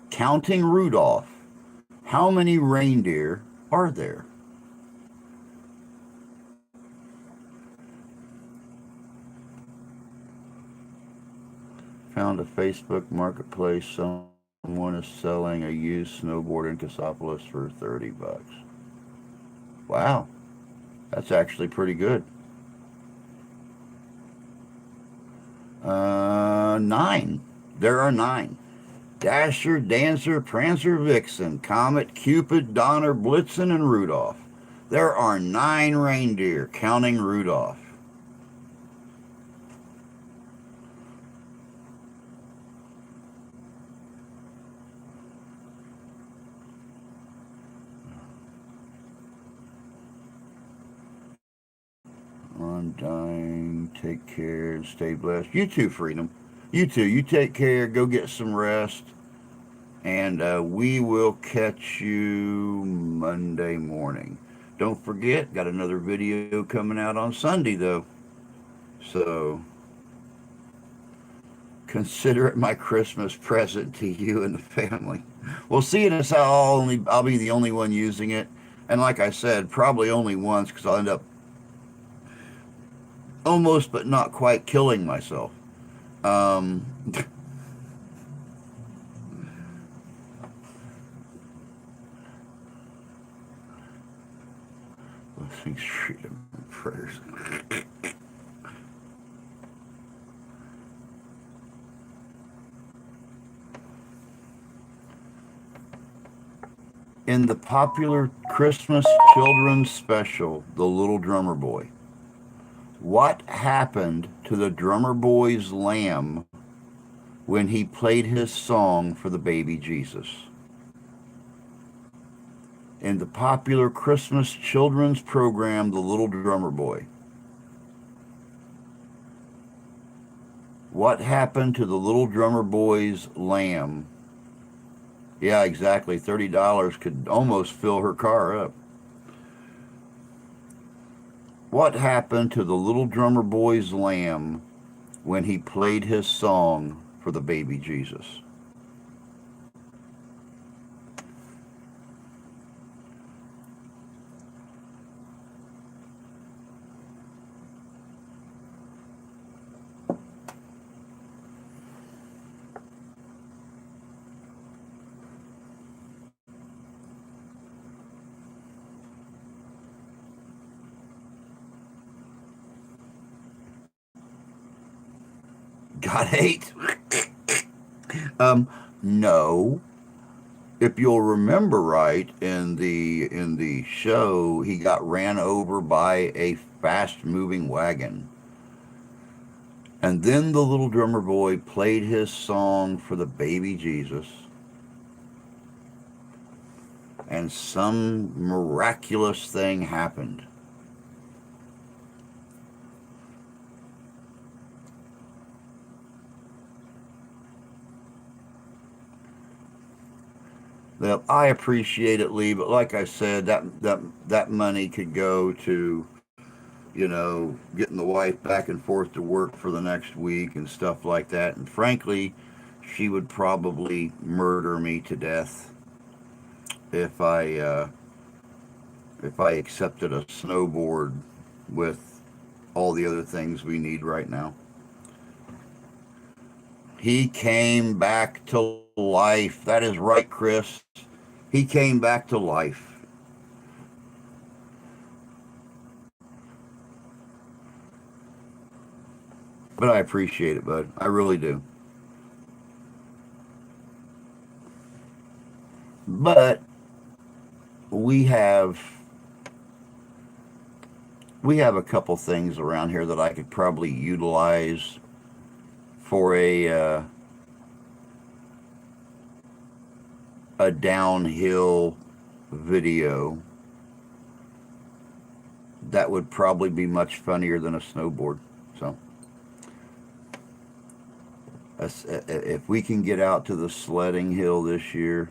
Counting Rudolph. How many reindeer are there? Found a Facebook marketplace. Someone is selling a used snowboard in Cassopolis for $30. Wow, that's actually pretty good. 9. There are 9. Dasher, Dancer, Prancer, Vixen, Comet, Cupid, Donner, Blitzen, and Rudolph. There are 9 reindeer, counting Rudolph. Undying, take care, and stay blessed. You too, Freedom. You too. You take care. Go get some rest. And we will catch you Monday morning. Don't forget, got another video coming out on Sunday, though. So consider it my Christmas present to you and the family. We'll see it as I'll be the only one using it. And like I said, probably only once because I'll end up almost but not quite killing myself. Blessings, freedom, and prayers. In the popular Christmas children's special, The Little Drummer Boy, what happened to the drummer boy's lamb when he played his song for the baby Jesus? in the popular Christmas children's program, The Little Drummer Boy. What happened to the little drummer boy's lamb? Yeah, exactly. $30 could almost fill her car up. What happened to the little drummer boy's lamb when he played his song for the baby Jesus? Got ate? Um, no. If you'll remember right, in the show, he got ran over by a fast moving wagon. And then the little drummer boy played his song for the baby Jesus, and some miraculous thing happened. That I appreciate it, Lee, but like I said, that money could go to, getting the wife back and forth to work for the next week and stuff like that. And frankly, she would probably murder me to death if I accepted a snowboard with all the other things we need right now. He came back to life. That is right, Chris. He came back to life. But I appreciate it, bud. I really do. But we have we have a couple things around here that I could probably utilize for a downhill video that would probably be much funnier than a snowboard. So if we can get out to the sledding hill this year,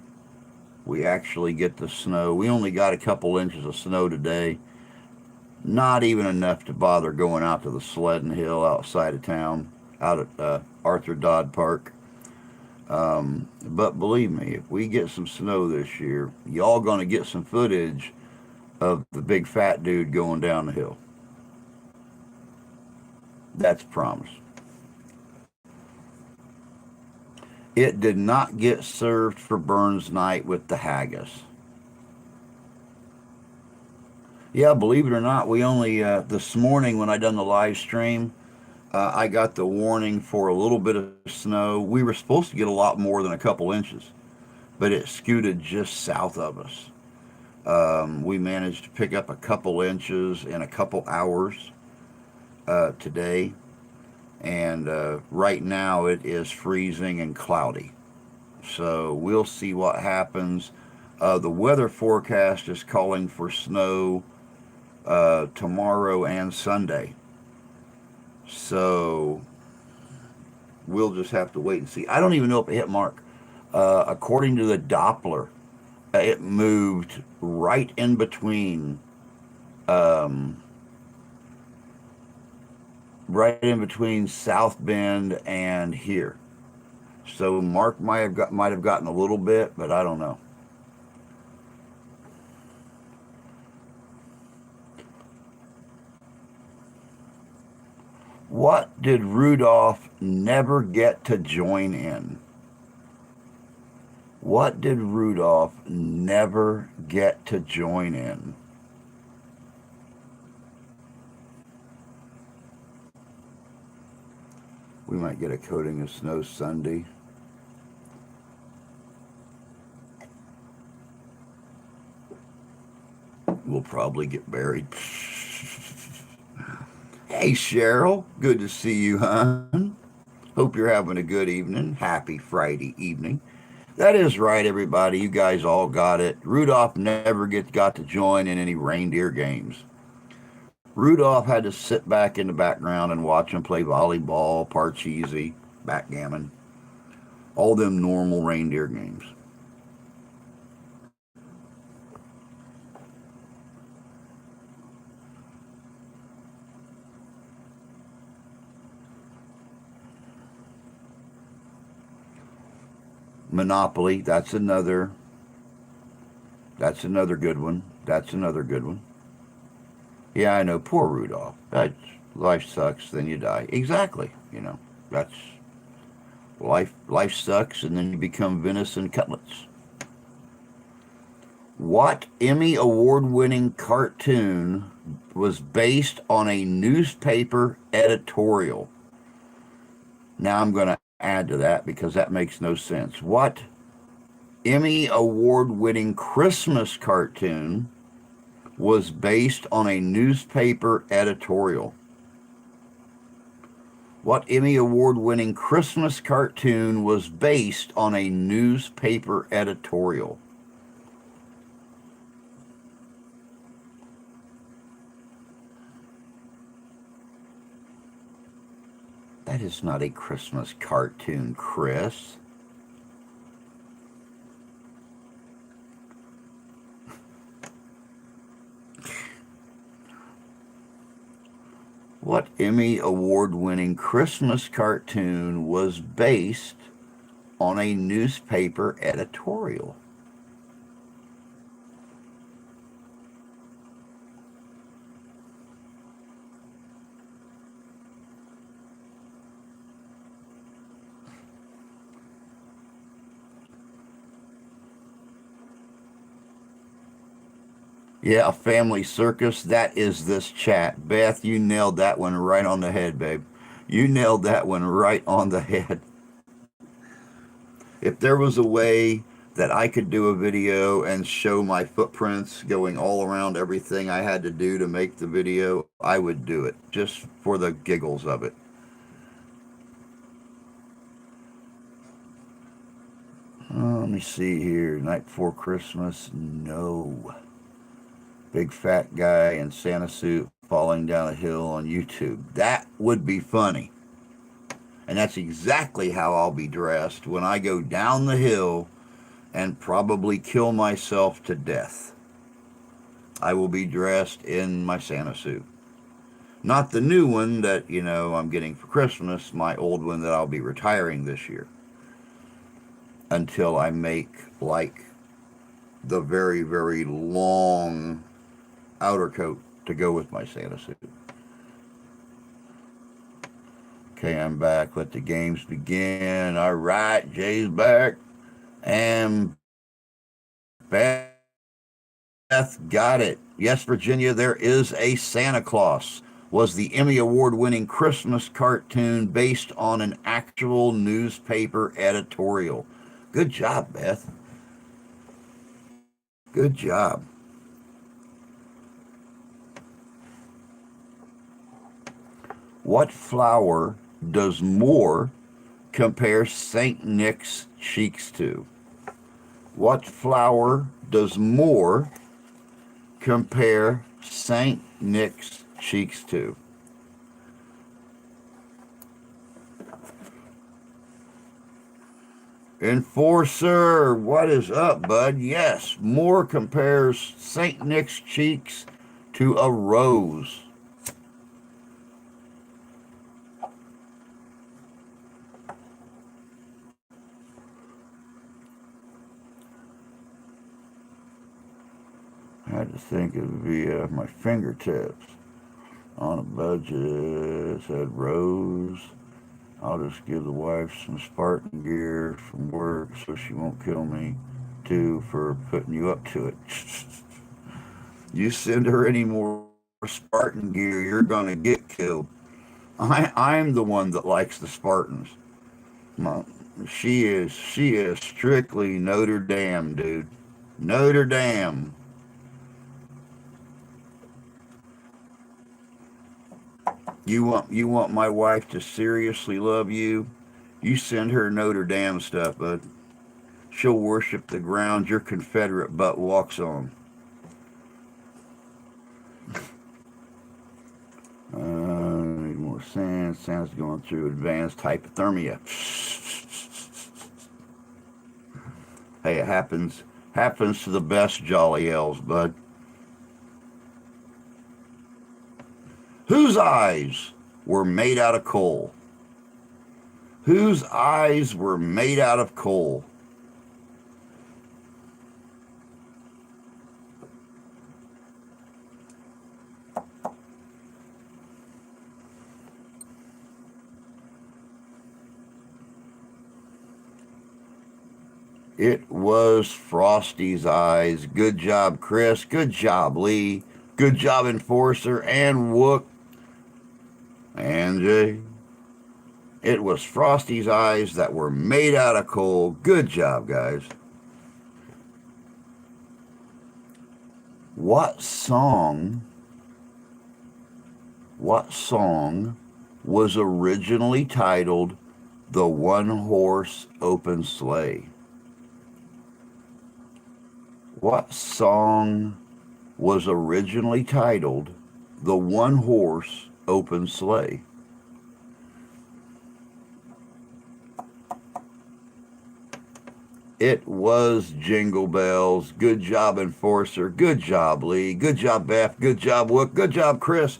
we actually get the snow. We only got a couple inches of snow today, not even enough to bother going out to the sledding hill outside of town, out at Arthur Dodd Park. But believe me, if we get some snow this year, y'all gonna get some footage of the big fat dude going down the hill. That's a promise. It did not get served for Burns night with the haggis. Yeah, believe it or not, we only this morning when I done the live stream, I got the warning for a little bit of snow. We were supposed to get a lot more than a couple inches, but it scooted just south of us. We managed to pick up a couple inches in a couple hours today, and right now it is freezing and cloudy. So we'll see what happens. The weather forecast is calling for snow tomorrow and Sunday. So we'll just have to wait and see. I don't even know if it hit Mark. According to the Doppler, it moved um, right in between South Bend and here. So Mark might have gotten a little bit, but I don't know. What did Rudolph never get to join in? What did Rudolph never get to join in? We might get a coating of snow Sunday. We'll probably get buried. Hey, Cheryl. Good to see you, hon. Hope you're having a good evening. Happy Friday evening. That is right, everybody. You guys all got it. Rudolph never got to join in any reindeer games. Rudolph had to sit back in the background and watch him play volleyball, parcheesi, backgammon, all them normal reindeer games. Monopoly, that's another good one. That's another good one. Yeah, I know. Poor Rudolph. Life sucks, then you die. Exactly. That's life. Life sucks, and then you become venison cutlets. What Emmy award-winning cartoon was based on a newspaper editorial? Now I'm going to add to that because that makes no sense. What Emmy award-winning Christmas cartoon was based on a newspaper editorial? What Emmy Award winning Christmas cartoon was based on a newspaper editorial? That is not a Christmas cartoon, Chris. What Emmy Award winning Christmas cartoon was based on a newspaper editorial? Yeah, a family circus. That is this chat. Beth, you nailed that one right on the head, babe. You nailed that one right on the head. If there was a way that I could do a video and show my footprints going all around everything I had to do to make the video, I would do it just for the giggles of it. Let me see here. Night before Christmas? No. Big fat guy in Santa suit falling down a hill on YouTube. That would be funny. And that's exactly how I'll be dressed when I go down the hill and probably kill myself to death. I will be dressed in my Santa suit. Not the new one that, I'm getting for Christmas, my old one that I'll be retiring this year until I make like the very, very long outer coat to go with my Santa suit. Okay, I'm back. Let the games begin. All right, Jay's back. And Beth got it. Yes, Virginia, there is a Santa Claus. Was the Emmy Award winning Christmas cartoon based on an actual newspaper editorial? Good job, Beth. Good job. What flower does more compare St. Nick's cheeks to? What flower does more compare St. Nick's cheeks to? Enforcer, what is up, bud? Yes, Moore compares St. Nick's cheeks to a rose. I had to think it would be my fingertips. On a budget, said rose. I'll just give the wife some Spartan gear from work so she won't kill me, too, for putting you up to it. You send her any more Spartan gear, you're going to get killed. I'm the one that likes the Spartans. My, she is strictly Notre Dame, dude. Notre Dame. You want my wife to seriously love you? You send her Notre Dame stuff, bud. She'll worship the ground your Confederate butt walks on. Need more sand. Sand's going through advanced hypothermia. Hey, it happens to the best, Jolly L's, bud. Whose eyes were made out of coal? Whose eyes were made out of coal? It was Frosty's eyes. Good job, Chris. Good job, Lee. Good job, Enforcer and Wook and Jay. It was Frosty's eyes that were made out of coal. Good job, guys. What song was originally titled The One Horse Open Sleigh? What song was originally titled The One Horse Open Sleigh? It was Jingle Bells. Good job, Enforcer. Good job, Lee. Good job, Beth. Good job, Wook. Good job, Chris.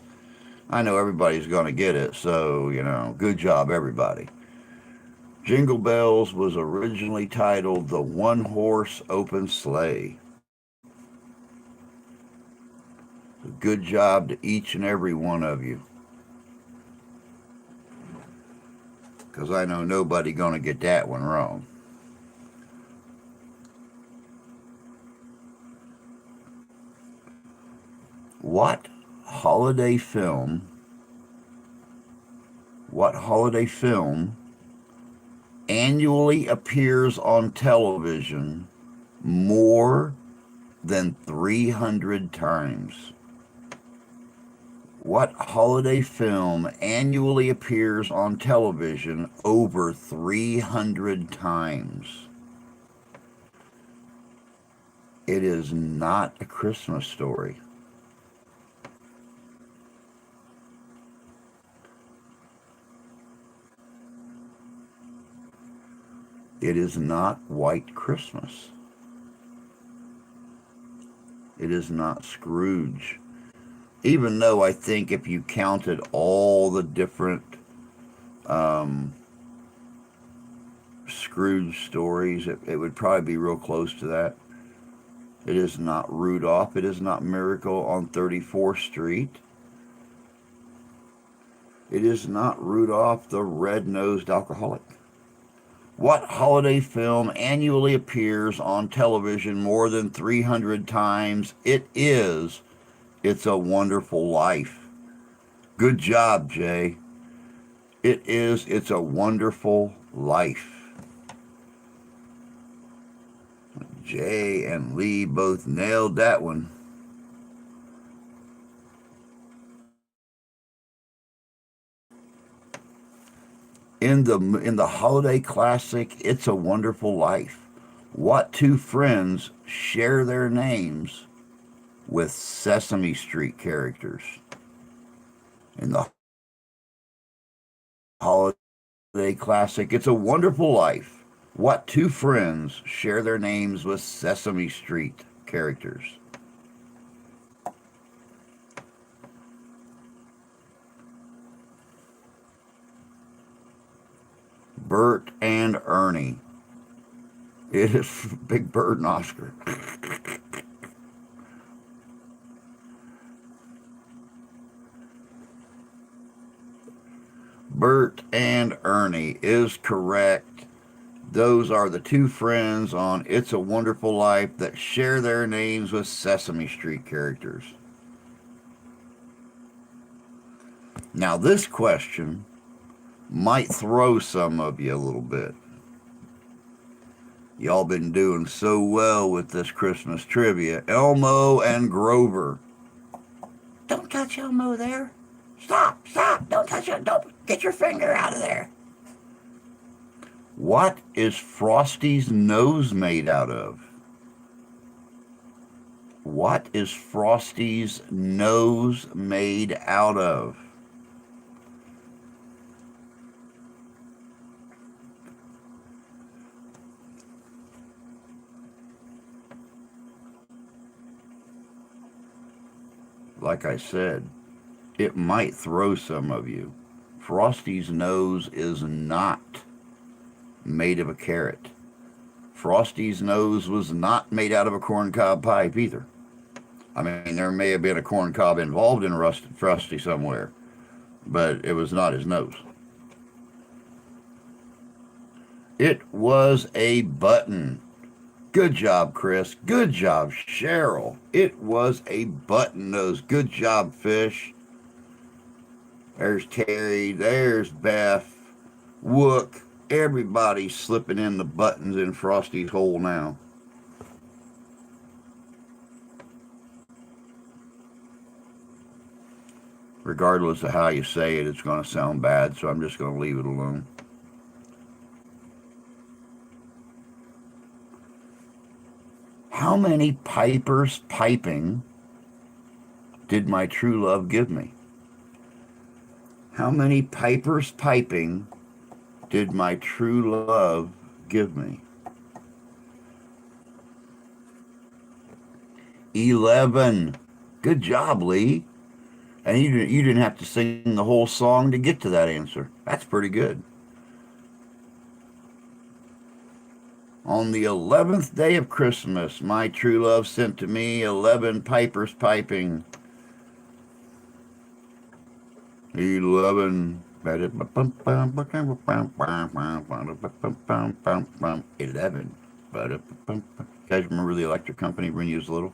I know everybody's going to get it, so, good job, everybody. Jingle Bells was originally titled The One Horse Open Sleigh. Good job to each and every one of you. Because I know nobody going to get that one wrong. What holiday film annually appears on television more than 300 times? What holiday film annually appears on television over 300 times? It is not A Christmas Story. It is not White Christmas. It is not Scrooge. Even though I think if you counted all the different Scrooge stories, it would probably be real close to that. It is not Rudolph. It is not Miracle on 34th Street. It is not Rudolph the Red-Nosed Alcoholic. What holiday film annually appears on television more than 300 times? It is It's a Wonderful Life. Good job, Jay. It is It's a Wonderful Life. Jay and Lee both nailed that one. In the holiday classic It's a Wonderful Life, what two friends share their names with Sesame Street characters? In the holiday classic It's a Wonderful Life, what two friends share their names with Sesame Street characters? Bert and Ernie. It is Big Bird and Oscar. Bert and Ernie is correct. Those are the two friends on It's a Wonderful Life that share their names with Sesame Street characters. Now this question might throw some of you a little bit. Y'all been doing so well with this Christmas trivia. Elmo and Grover. Don't touch Elmo there. Stop, don't touch him. Don't get your finger out of there. What is Frosty's nose made out of? What is Frosty's nose made out of? Like I said, it might throw some of you. Frosty's nose is not made of a carrot. Frosty's nose was not made out of a corncob pipe either. I mean, there may have been a corncob involved in Frosty somewhere, but it was not his nose. It was a button. Good job, Chris. Good job, Cheryl. It was a button nose. Good job, Fish. There's Terry. There's Beth. Wook. Everybody's slipping in the buttons in Frosty's hole now. Regardless of how you say it, it's going to sound bad, so I'm just going to leave it alone. How many pipers piping did my true love give me? How many pipers piping did my true love give me? 11. Good job, Lee. And you didn't have to sing the whole song to get to that answer. That's pretty good. On the 11th day of Christmas, my true love sent to me 11 pipers piping. 11. 11. Guys remember the electric company when you was little?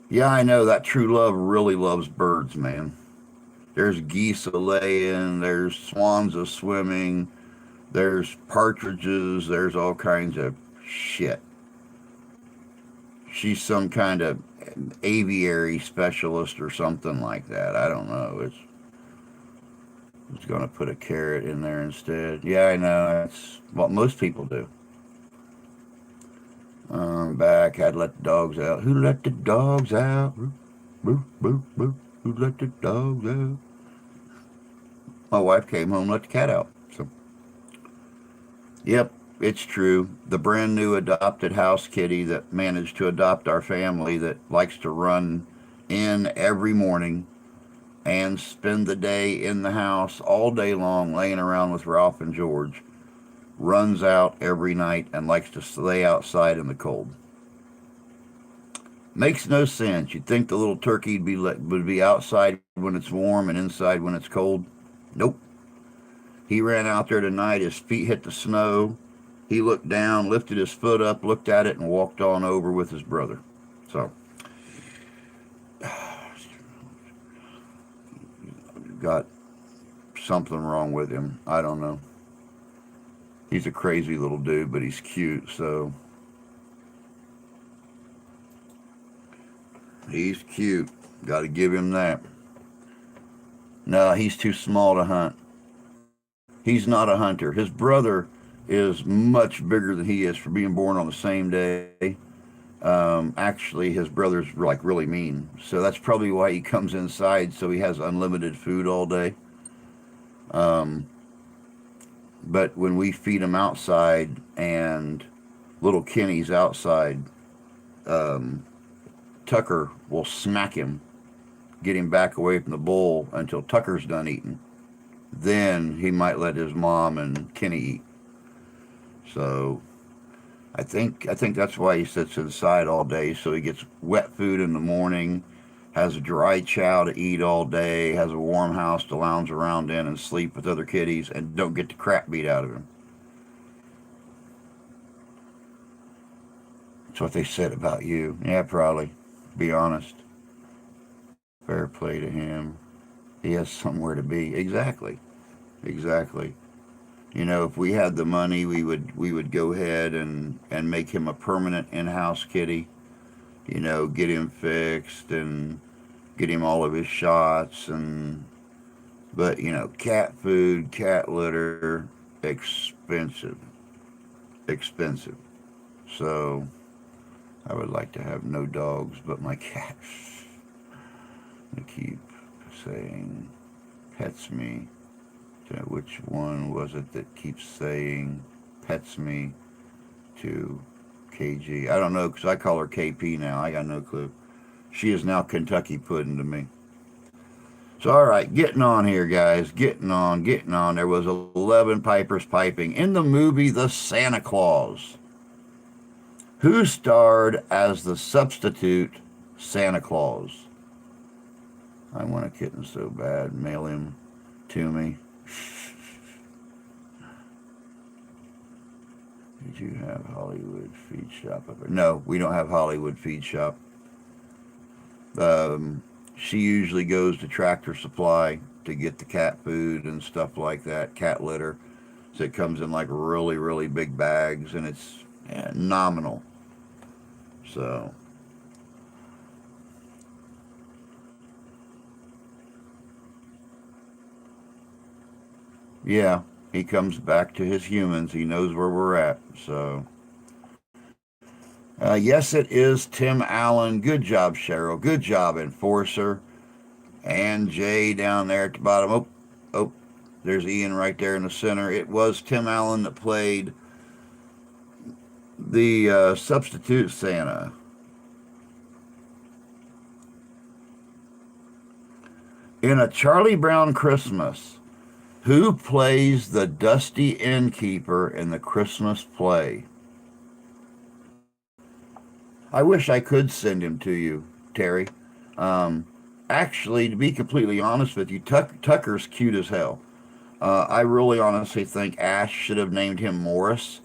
Yeah, I know that true love really loves birds, man. There's geese a-laying, there's swans a-swimming, there's partridges, there's all kinds of shit. She's some kind of aviary specialist or something like that. I don't know. It's going to put a carrot in there instead. Yeah, I know. That's what most people do. Back, had to let the dogs out. Who let the dogs out? Boo, boo, boo. Who let the dogs out? My wife came home and let the cat out. So, yep, it's true. The brand new adopted house kitty that managed to adopt our family that likes to run in every morning and spend the day in the house all day long laying around with Ralph and George, runs out every night and likes to lay outside in the cold. Makes no sense. You'd think the little turkey would be outside when it's warm and inside when it's cold. Nope. He ran out there tonight. His feet hit the snow. He looked down, lifted his foot up, looked at it, and walked on over with his brother. So, got something wrong with him. I don't know. He's a crazy little dude, but he's cute, so. He's cute. Got to give him that. No, he's too small to hunt. He's not a hunter. His brother is much bigger than he is for being born on the same day. Actually, his brother's like really mean. So that's probably why he comes inside, so he has unlimited food all day. But when we feed him outside and little Kenny's outside, Tucker will smack him, get him back away from the bowl until Tucker's done eating. Then he might let his mom and Kenny eat. So I think that's why he sits inside all day. So he gets wet food in the morning, has a dry chow to eat all day, has a warm house to lounge around in and sleep with other kitties, and don't get the crap beat out of him. That's what they said about you. Yeah, probably. Be honest. Fair play to him. He has somewhere to be. Exactly. Exactly. You know, if we had the money, we would go ahead and make him a permanent in-house kitty. You know, get him fixed and get him all of his shots and But, cat food, cat litter, expensive. Expensive. So I would like to have no dogs but my cats. I keep saying pets me. Which one was it that keeps saying pets me to KG? I don't know because I call her KP now. I got no clue. She is now Kentucky Pudding to me. So, all right, getting on here, guys. Getting on, getting on. There was 11 pipers piping in the movie The Santa Claus. Who starred as the substitute Santa Claus? I want a kitten so bad. Mail him to me. Did you have Hollywood Feed Shop up there? No, we don't have Hollywood Feed Shop. She usually goes to Tractor Supply to get the cat food and stuff like that, cat litter. So it comes in like really, really big bags, and it's nominal. So, yeah, he comes back to his humans. He knows where we're at. So, yes, it is Tim Allen. Good job, Cheryl. Good job, Enforcer. And Jay down there at the bottom. Oh, there's Ian right there in the center. It was Tim Allen that played the substitute Santa. In A Charlie Brown Christmas, who plays the dusty innkeeper in the Christmas play? I wish I could send him to you, Terry. Um, Actually, to be completely honest with you, Tucker's cute as hell. I really honestly think Ash should have named him Morris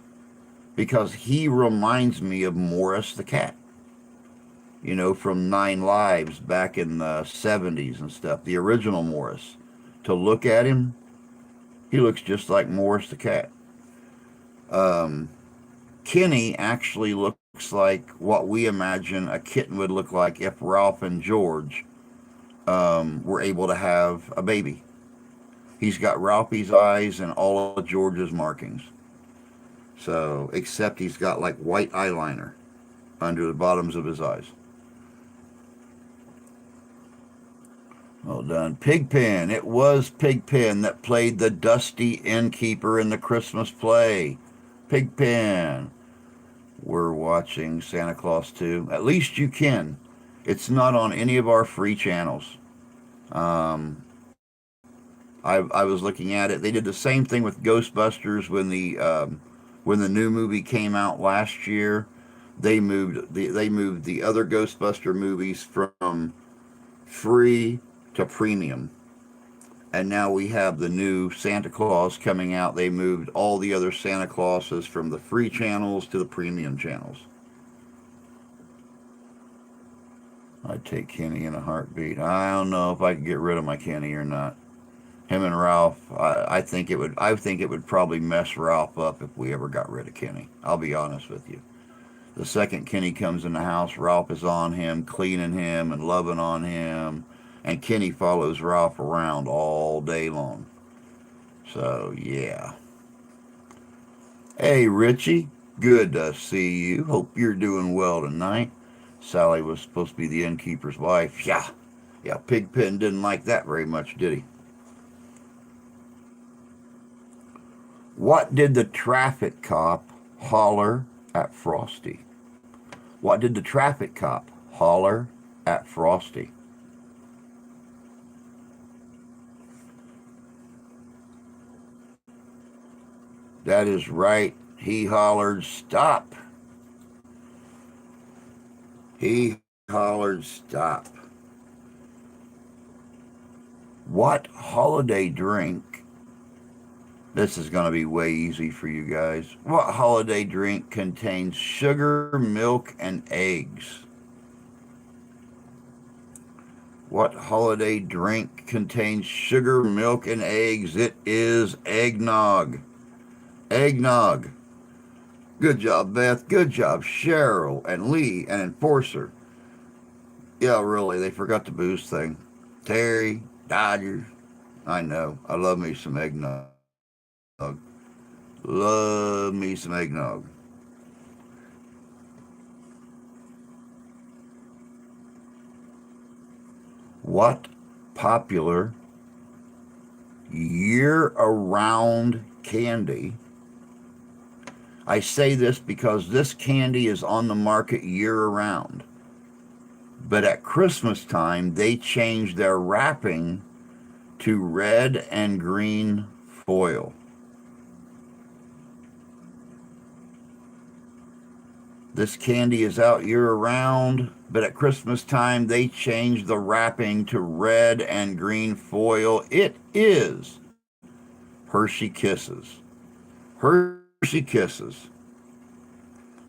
because he reminds me of Morris the cat. From Nine Lives back in the 70s and stuff, the original Morris. To look at him, he looks just like Morris the cat. Um, Kenny actually looks like what we imagine a kitten would look like if Ralph and George were able to have a baby. He's got Ralphie's eyes and all of George's markings. So, except he's got like white eyeliner under the bottoms of his eyes. Well done. Pigpen. It was Pigpen that played the dusty innkeeper in the Christmas play. Pigpen. We're watching Santa Claus 2. At least you can. It's not on any of our free channels. Um, I was looking at it. They did the same thing with Ghostbusters when the new movie came out last year. They moved the other Ghostbuster movies from free to premium. And now we have the new Santa Claus coming out. They moved all the other Santa Clauses from the free channels to the premium channels. I'd take Kenny in a heartbeat. I don't know if I could get rid of my Kenny or not. Him and Ralph, I think it would. I think it would probably mess Ralph up if we ever got rid of Kenny. I'll be honest with you. The second Kenny comes in the house, Ralph is on him, cleaning him and loving on him, and Kenny follows Ralph around all day long. So yeah. Hey Richie, good to see you. Hope you're doing well tonight. Sally was supposed to be the innkeeper's wife. Yeah. Pigpen didn't like that very much, did he? What did the traffic cop holler at Frosty? What did the traffic cop holler at Frosty? That is right. He hollered, "Stop." He hollered, "Stop." What holiday drink? This is going to be way easy for you guys. What holiday drink contains sugar, milk, and eggs? What holiday drink contains sugar, milk, and eggs? It is eggnog. Eggnog. Good job, Beth. Good job, Cheryl and Lee and Enforcer. Yeah, really, they forgot the booze thing. Terry, Dodgers. I know. I love me some eggnog. Love me some eggnog. What popular year around candy? I say this because this candy is on the market year around. But at Christmas time, they change their wrapping to red and green foil. This candy is out year round, but at Christmas time they change the wrapping to red and green foil. It is Hershey Kisses. Hershey Kisses.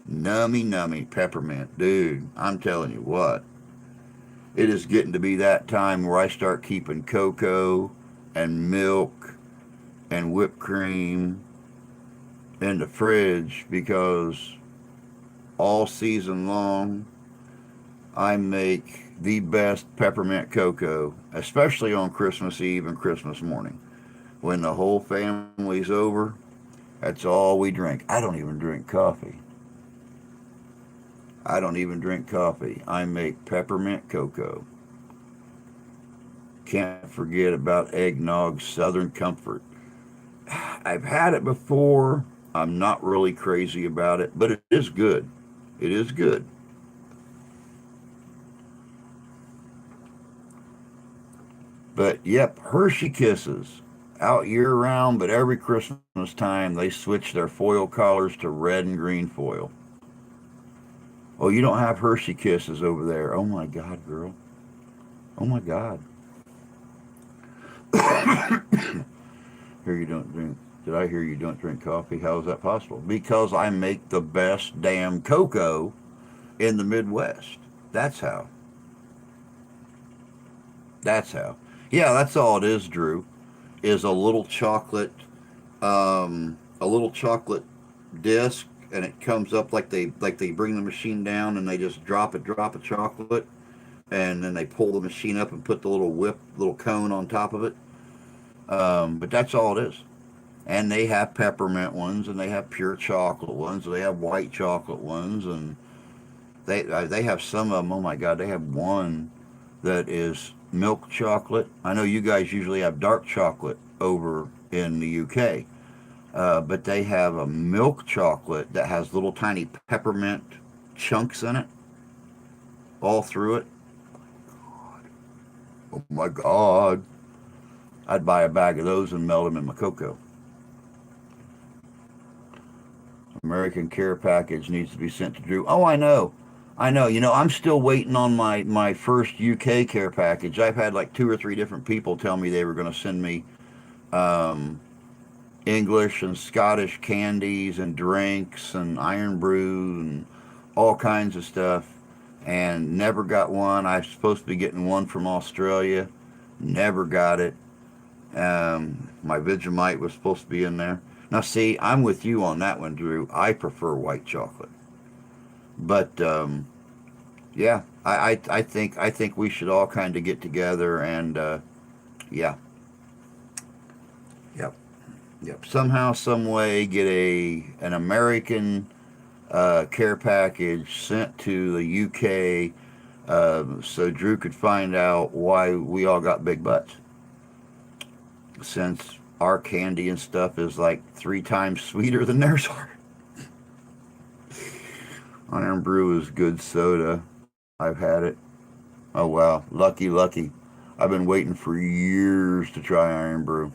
Nummy peppermint. Dude, I'm telling you what. It is getting to be that time where I start keeping cocoa and milk and whipped cream in the fridge because all season long I make the best peppermint cocoa, especially on Christmas Eve and Christmas morning. When the whole family's over, that's all we drink. I don't even drink coffee. I don't even drink coffee. I make peppermint cocoa. Can't forget about eggnog Southern Comfort. I've had it before. I'm not really crazy about it, but it is good. It is good. But yep, Hershey Kisses. Out year round, but every Christmas time they switch their foil collars to red and green foil. Oh, you don't have Hershey Kisses over there. Oh my God, girl. Oh my God. Here you don't drink. Did I hear you don't drink coffee? How is that possible? Because I make the best damn cocoa in the Midwest. That's how. That's how. Yeah, that's all it is, Drew. Is a little chocolate disc, and it comes up like they bring the machine down and they just drop a chocolate, and then they pull the machine up and put the little cone on top of it. But that's all it is. And they have peppermint ones, and they have pure chocolate ones, and they have white chocolate ones, and they have some of them. Oh my God, they have one that is milk chocolate. I know you guys usually have dark chocolate over in the UK, but they have a milk chocolate that has little tiny peppermint chunks in it all through it. Oh my God. I'd buy a bag of those and melt them in my cocoa. American Care Package needs to be sent to Drew. Oh, I know. I know. I'm still waiting on my first UK care package. I've had like two or three different people tell me they were going to send me um, English and Scottish candies and drinks and iron brew and all kinds of stuff, and never got one. I was supposed to be getting one from Australia. Never got it. My Vegemite was supposed to be in there. Now, see, I'm with you on that one, Drew. I prefer white chocolate, but yeah, I think we should all kind of get together and yeah, yep, yep. Somehow, some way, get an American care package sent to the UK, so Drew could find out why we all got big butts, since our candy and stuff is like 3 times sweeter than theirs are. Iron Brew is good soda. I've had it. Oh wow, lucky. I've been waiting for years to try Iron Brew.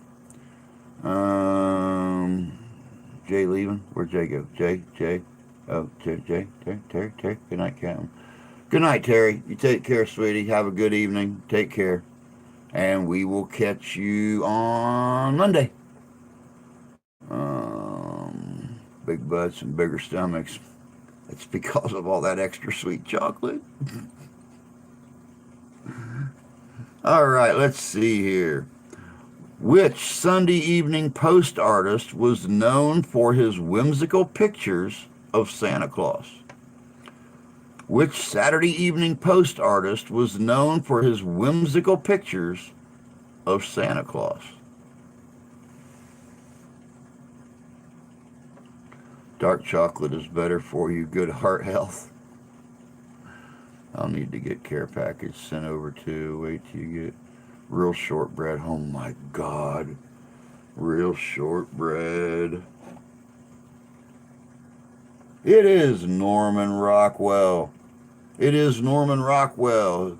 Um, Jay leaving? Where'd Jay go? Jay. Oh, Terry. Good night, Captain. Good night, Terry. You take care, sweetie. Have a good evening. Take care. And we will catch you on Monday. Big butts and bigger stomachs. It's because of all that extra sweet chocolate. All right, let's see here. Which Sunday Evening Post artist was known for his whimsical pictures of Santa Claus? Which Saturday Evening Post artist was known for his whimsical pictures of Santa Claus. Dark chocolate is better for you. Good heart health. I'll need to get care package sent over too. Wait till you get real shortbread. Oh my God. Real shortbread. It is Norman Rockwell. It is Norman Rockwell,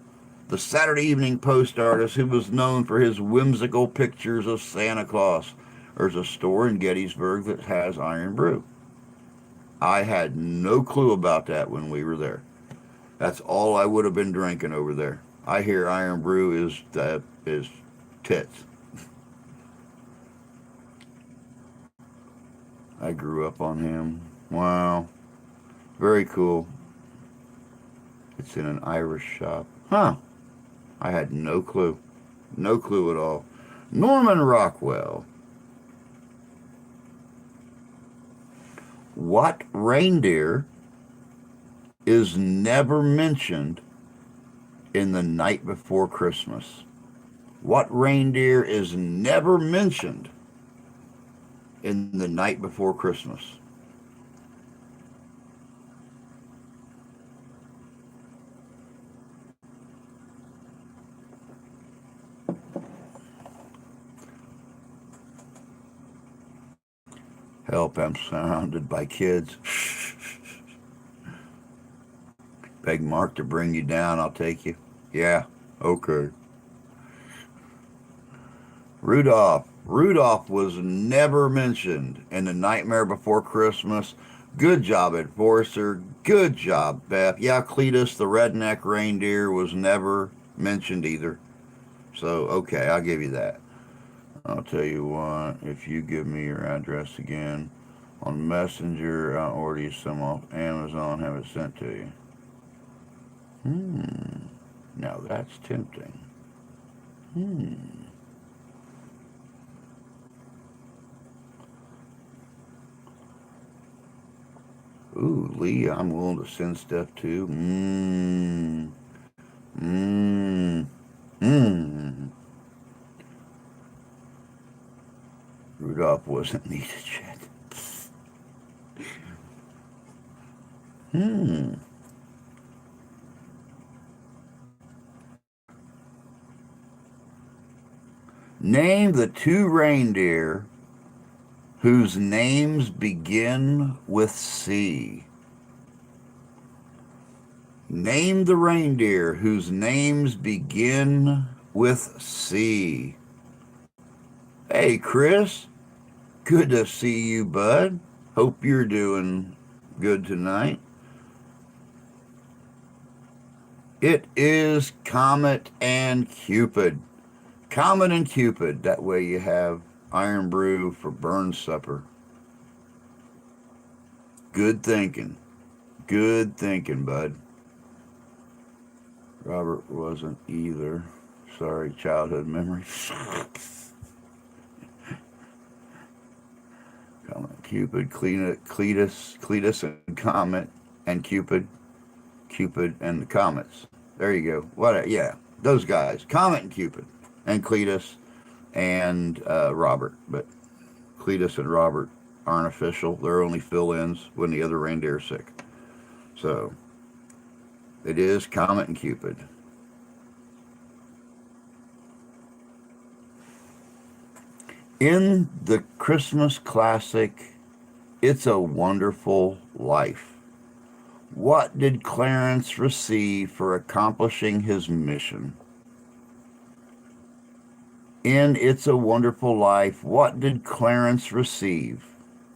the Saturday Evening Post artist who was known for his whimsical pictures of Santa Claus. There's a store in Gettysburg that has Iron Brew. I had no clue about that when we were there. That's all I would have been drinking over there. I hear Iron Brew is tits. I grew up on him. Wow. Very cool. It's in an Irish shop. Huh. I had no clue. No clue at all. Norman Rockwell. What reindeer is never mentioned in The Night Before Christmas? What reindeer is never mentioned in The Night Before Christmas? Help, I'm surrounded by kids. Beg Mark to bring you down, I'll take you. Yeah, okay. Rudolph. Rudolph was never mentioned in The Nightmare Before Christmas. Good job, Enforcer. Good job, Beth. Yeah, Cletus, the redneck reindeer, was never mentioned either. So, okay, I'll give you that. I'll tell you what, if you give me your address again on Messenger, I'll order you some off Amazon, have it sent to you. Now that's tempting. Hmm. Ooh, Lee, I'm willing to send stuff to. Mmm. Mmm. Rudolph wasn't needed yet. Hmm. Name the two reindeer whose names begin with C. Name the reindeer whose names begin with C. Hey, Chris. Good to see you, bud. Hope you're doing good tonight. It is Comet and Cupid. Comet and Cupid. That way you have Iron Brew for burn supper. Good thinking. Good thinking, bud. Robert wasn't either. Sorry, childhood memories. Comet, Cupid, Cletus, and Comet, and Cupid, and the Comets. There you go. What? Yeah, those guys. Comet and Cupid, and Cletus, and Robert. But Cletus and Robert aren't official. They're only fill-ins when the other reindeer are sick. So it is Comet and Cupid. In the Christmas classic, It's a Wonderful Life, what did Clarence receive for accomplishing his mission? In It's a Wonderful Life, what did Clarence receive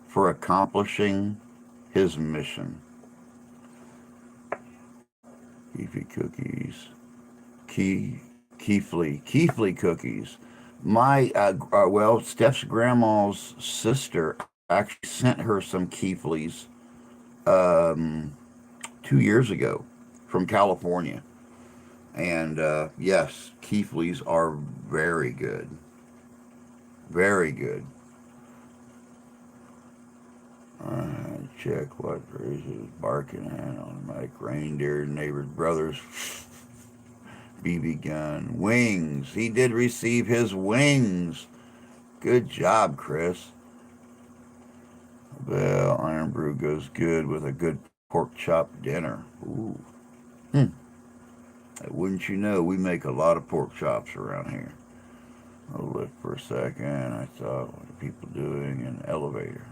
for accomplishing his mission? Keefy cookies. Keefly cookies. Well, Steph's grandma's sister actually sent her some Keeflies um, 2 years ago from California. And yes, Keeflies are very good. Very good. Check what raises barking hand on Mike Reindeer neighbors brothers. BB gun. Wings. He did receive his wings. Good job, Chris. Well, Iron Brew goes good with a good pork chop dinner. Ooh. Hmm. Wouldn't you know, we make a lot of pork chops around here. I'll lift for a second. I thought, what are people doing in the elevator?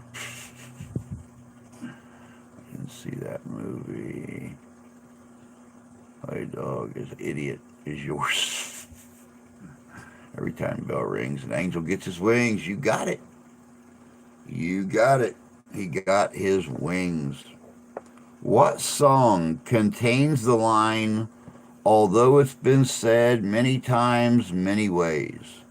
I didn't see that movie. My dog is an idiot, is yours. Every time the bell rings, an angel gets his wings. You got it. You got it. He got his wings. What song contains the line, although it's been said many times, many ways?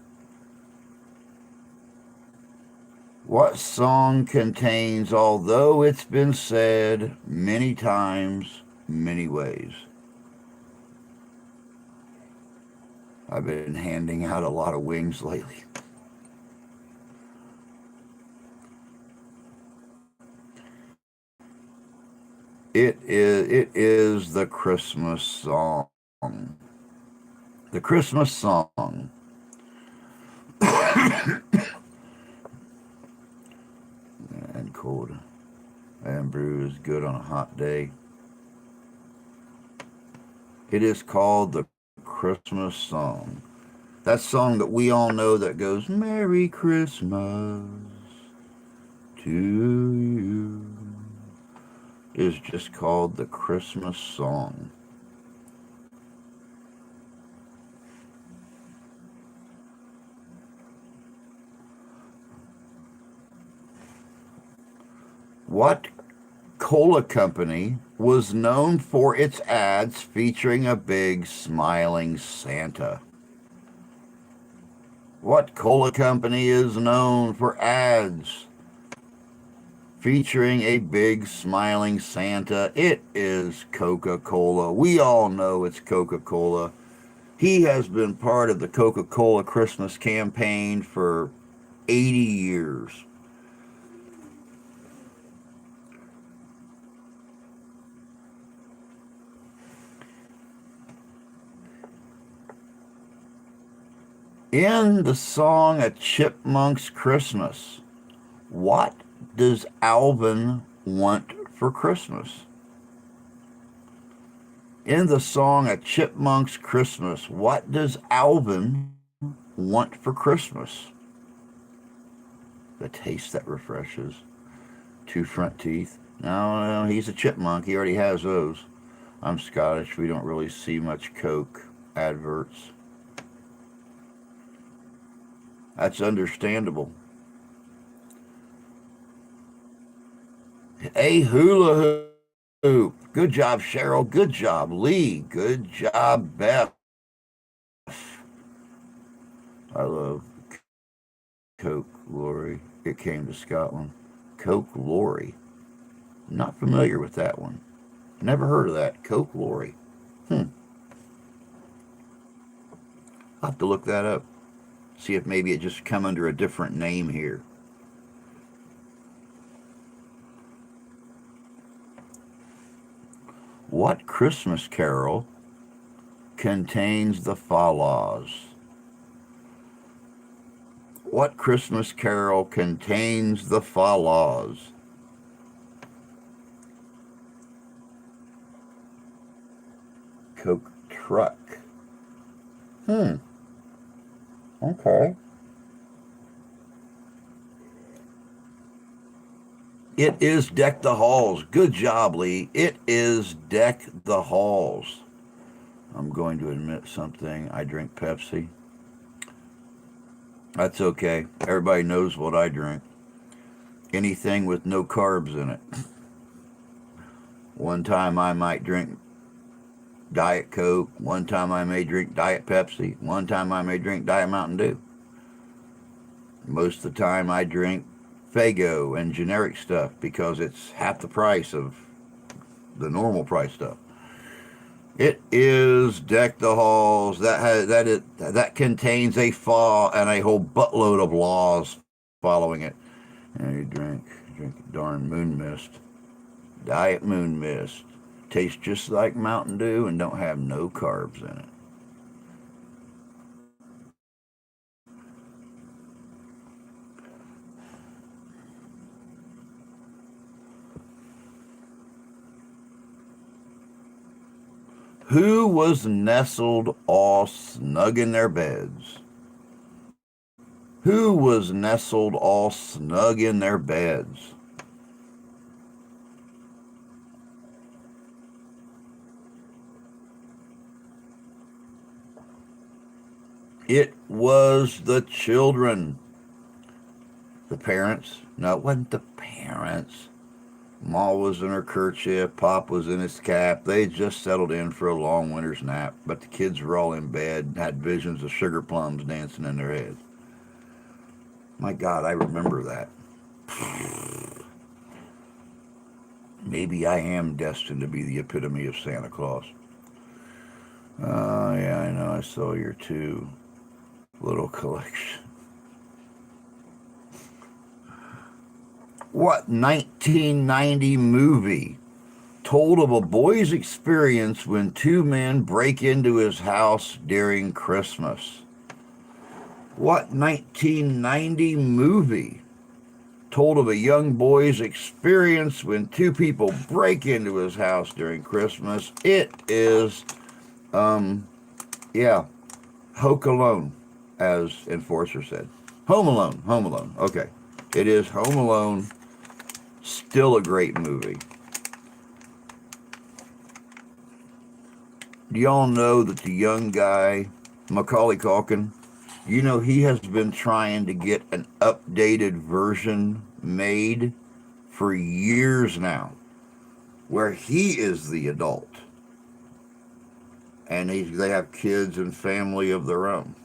What song contains, although it's been said many times, many ways? I've been handing out a lot of wings lately. It is the Christmas song. The Christmas song. And cold. And brew is good on a hot day. It is called the Christmas song. That song that we all know that goes, Merry Christmas to you, is just called the Christmas song. What cola company was known for its ads featuring a big smiling Santa? What cola company is known for ads featuring a big smiling Santa? It is Coca-Cola. We all know it's Coca-Cola. He has been part of the Coca-Cola Christmas campaign for 80 years. In the song A Chipmunk's Christmas, what does Alvin want for Christmas? In the song A Chipmunk's Christmas, what does Alvin want for Christmas? The taste that refreshes. Two front teeth. No, he's a chipmunk. He already has those. I'm Scottish. We don't really see much Coke adverts. That's understandable. A hula hoop. Good job, Cheryl. Good job, Lee. Good job, Beth. I love Coke Lorry. It came to Scotland. Coke Lorry. Not familiar with that one. Never heard of that. Coke Lorry. I'll have to look that up. See if maybe it just come under a different name here. What Christmas carol contains the fa laws? What Christmas carol contains the fa laws? Coke truck. Okay. It is Deck the Halls. Good job, Lee. It is Deck the Halls. I'm going to admit something. I drink Pepsi. That's okay. Everybody knows what I drink. Anything with no carbs in it. One time I might drink Diet Coke. One time I may drink Diet Pepsi. One time I may drink Diet Mountain Dew. Most of the time I drink Fago and generic stuff because it's half the price of the normal price stuff. It is Deck the Halls. That contains a fa and a whole buttload of laws following it. And you drink darn Moon Mist. Diet Moon Mist. Tastes just like Mountain Dew and don't have no carbs in it. Who was nestled all snug in their beds? Who was nestled all snug in their beds? It was the children. The parents? No, it wasn't the parents. Ma was in her kerchief, Pop was in his cap. They had just settled in for a long winter's nap, but the kids were all in bed and had visions of sugar plums dancing in their heads. My God, I remember that. Maybe I am destined to be the epitome of Santa Claus. Oh, yeah, I know. I saw your two little collection. What 1990 movie told of a boy's experience when two men break into his house during Christmas? What 1990 movie told of a young boy's experience when two people break into his house during Christmas? It is, yeah, Home Alone, as Enforcer said. Home Alone, Home Alone. Okay. It is Home Alone. Still a great movie. Do y'all know that the young guy, Macaulay Culkin, you know, he has been trying to get an updated version made for years now, where he is the adult and they have kids and family of their own.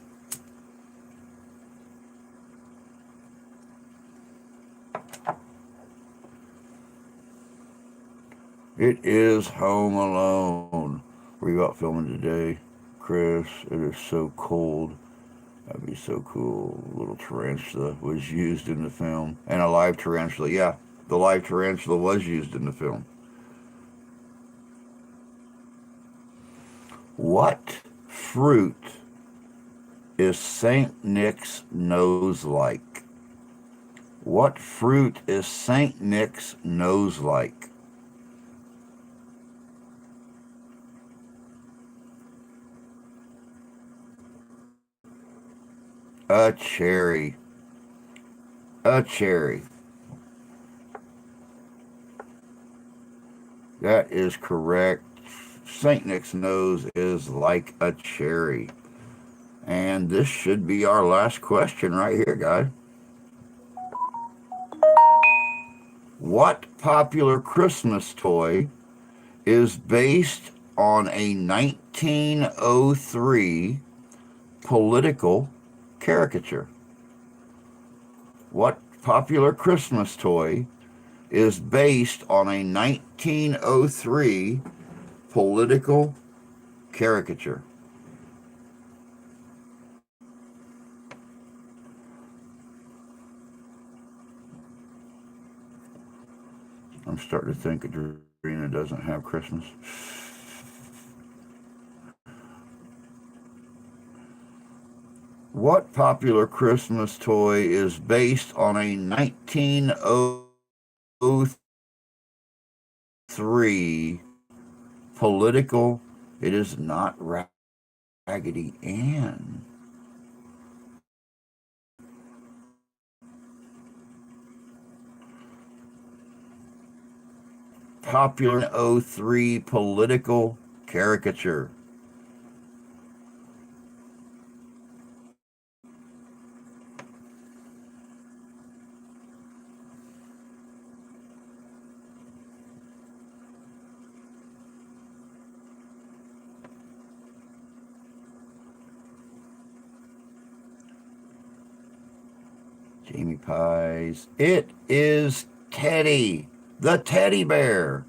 It is Home Alone. Where you out filming today, Chris? It is so cold. That'd be so cool. A little tarantula was used in the film. And a live tarantula. Yeah, the live tarantula was used in the film. What fruit is St. Nick's nose like? What fruit is St. Nick's nose like? A cherry. A cherry. That is correct. St. Nick's nose is like a cherry. And this should be our last question right here, guys. What popular Christmas toy is based on a 1903 political caricature? What popular Christmas toy is based on a 1903 political caricature? I'm starting to think Adrena doesn't have Christmas. What popular Christmas toy is based on a 1903 political? It is not Raggedy Ann. Popular 03 political caricature. Jamie Pies. It is Teddy, the teddy bear.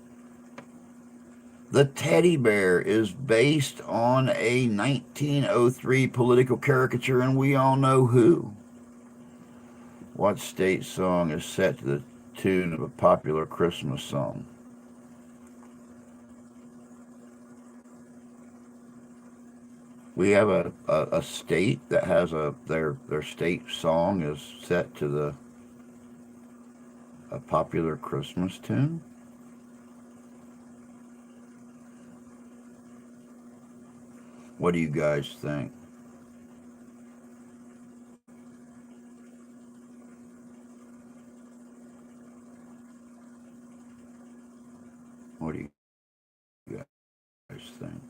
The teddy bear is based on a 1903 political caricature, and we all know who. What state song is set to the tune of a popular Christmas song? We have a state that has their state song is set to a popular Christmas tune. What do you guys think? What do you guys think?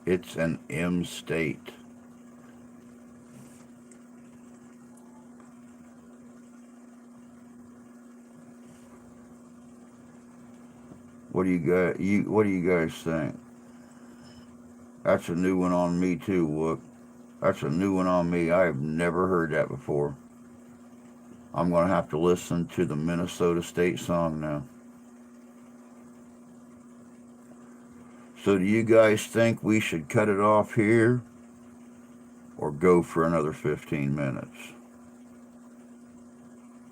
It's an M state. What do you guys think? That's a new one on me too, Wook. That's a new one on me. I have never heard that before. I'm going to have to listen to the Minnesota State song now. So, do you guys think we should cut it off here or go for another 15 minutes?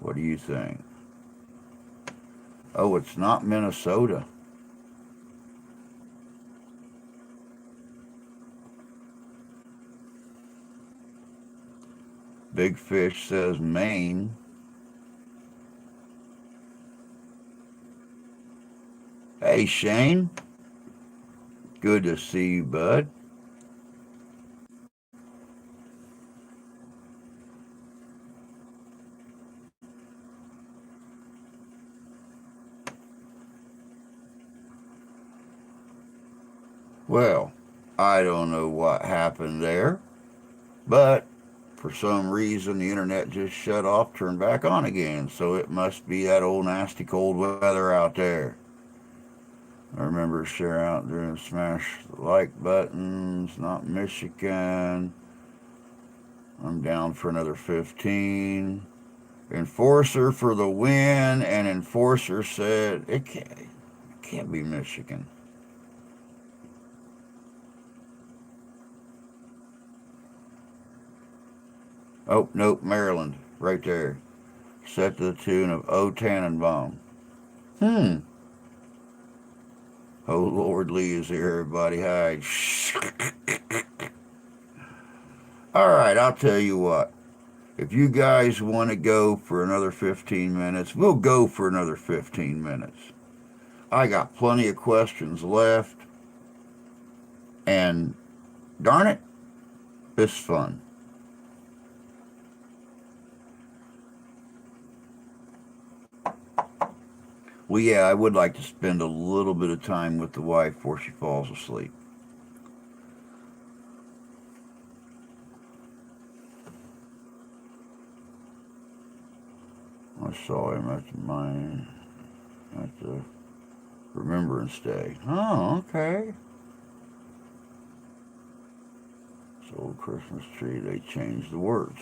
What do you think? Oh, it's not Minnesota. Big Fish says Maine. Hey, Shane. Good to see you, bud. Well, I don't know what happened there, but for some reason the internet just shut off, turned back on again. So it must be that old nasty cold weather out there. I remember share out there and smash the like buttons, not Michigan. I'm down for another 15. Enforcer for the win, and Enforcer said it can't be Michigan. Oh, nope, Maryland, right there. Set to the tune of O Tannenbaum. Hmm. Oh, Lord Lee is here, everybody. Hi. All right, I'll tell you what. If you guys want to go for another 15 minutes, we'll go for another 15 minutes. I got plenty of questions left, and darn it, it's fun. Well, yeah, I would like to spend a little bit of time with the wife before she falls asleep. I saw him at the Remembrance Day. Oh, okay. So old Christmas tree, they changed the words.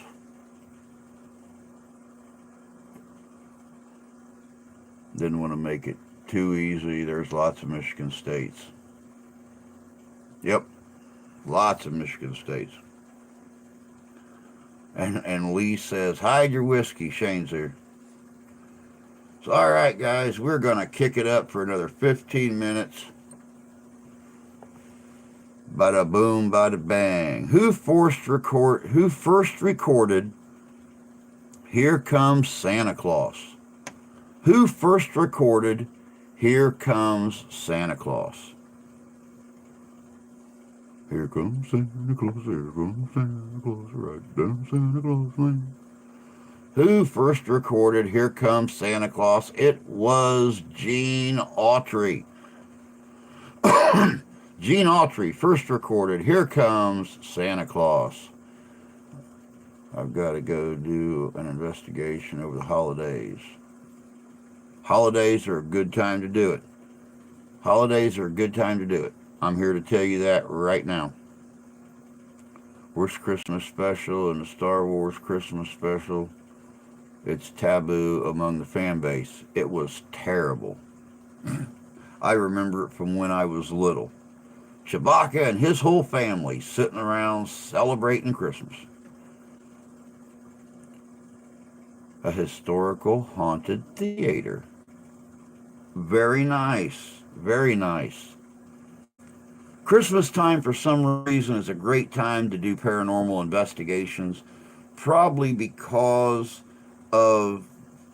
Didn't want to make it too easy. There's lots of Michigan states. Yep, lots of Michigan states. And Lee says, hide your whiskey. Shane's here. So, all right, guys, we're going to kick it up for another 15 minutes. Bada boom, bada bang. Who first recorded Here Comes Santa Claus? Who first recorded Here Comes Santa Claus? Here comes Santa Claus, here comes Santa Claus, right down Santa Claus Lane. Who first recorded Here Comes Santa Claus? It was Gene Autry. Gene Autry first recorded Here Comes Santa Claus. I've got to go do an investigation over the holidays. Holidays are a good time to do it. Holidays are a good time to do it. I'm here to tell you that right now. Worst Christmas special and the Star Wars Christmas special. It's taboo among the fan base. It was terrible. I remember it from when I was little. Chewbacca and his whole family sitting around celebrating Christmas. A historical haunted theater. Very nice. Very nice. Christmas time, for some reason, is a great time to do paranormal investigations, probably because of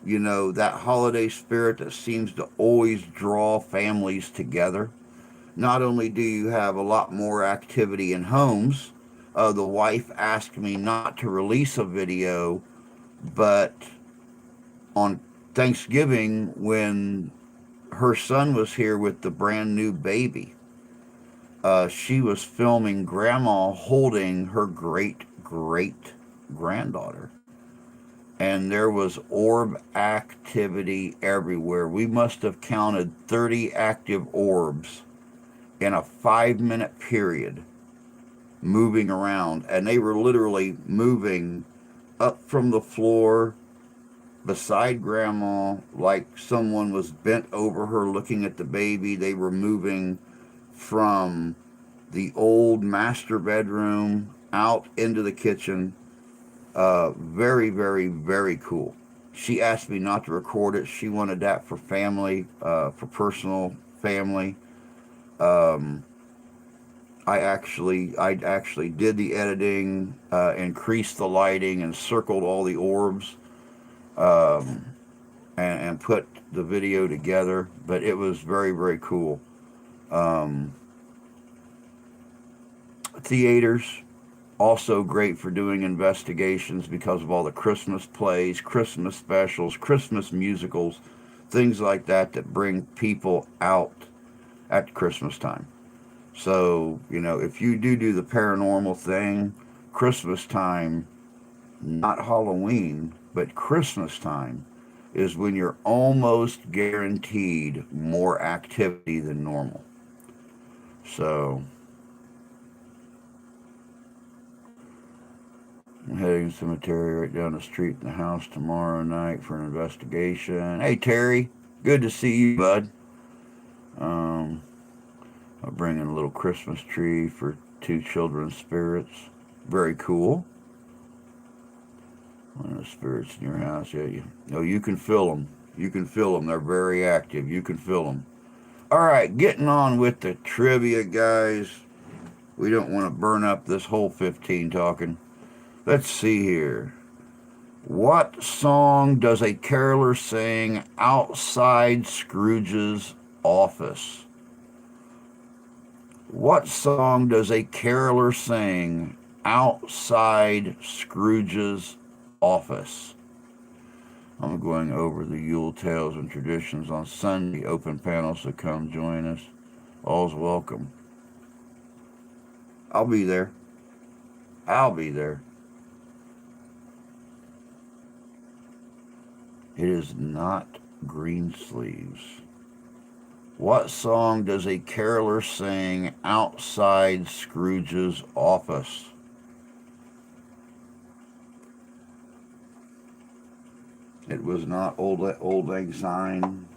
that holiday spirit that seems to always draw families together. Not only do you have a lot more activity in homes, the wife asked me not to release a video, but on Thanksgiving, when her son was here with the brand new baby, she was filming grandma holding her great great granddaughter. And there was orb activity everywhere. We must have counted 30 active orbs in a 5 minute period moving around. And they were literally moving up from the floor beside grandma like someone was bent over her looking at the baby. They were moving from the old master bedroom out into the kitchen. Very, very, very cool. She asked me not to record it. She wanted that for family, for personal family. Um, I actually did the editing, increased the lighting, and circled all the orbs, um, and put the video together. But it was very, very cool. Um, Theaters also great for doing investigations because of all the Christmas plays, Christmas specials, Christmas musicals, things like that that bring people out at Christmas time. So, if you do the paranormal thing, Christmas time, not Halloween, but Christmas time, is when you're almost guaranteed more activity than normal. So, I'm heading to the cemetery right down the street in the house tomorrow night for an investigation. Hey, Terry. Good to see you, bud. Um, I'll bring in a little Christmas tree for two children's spirits. Very cool. One of the spirits in your house. Yeah, you can feel them. You can feel them. They're very active. You can feel them. All right, getting on with the trivia, guys. We don't want to burn up this whole 15 talking. Let's see here. What song does a caroler sing outside Scrooge's office? What song does a caroler sing outside Scrooge's office? I'm going over the Yule Tales and Traditions on Sunday. Open panel, so come join us. All's welcome. I'll be there. I'll be there. It is not Greensleeves. What song does a caroler sing outside Scrooge's office? It was not Old Lang Syne.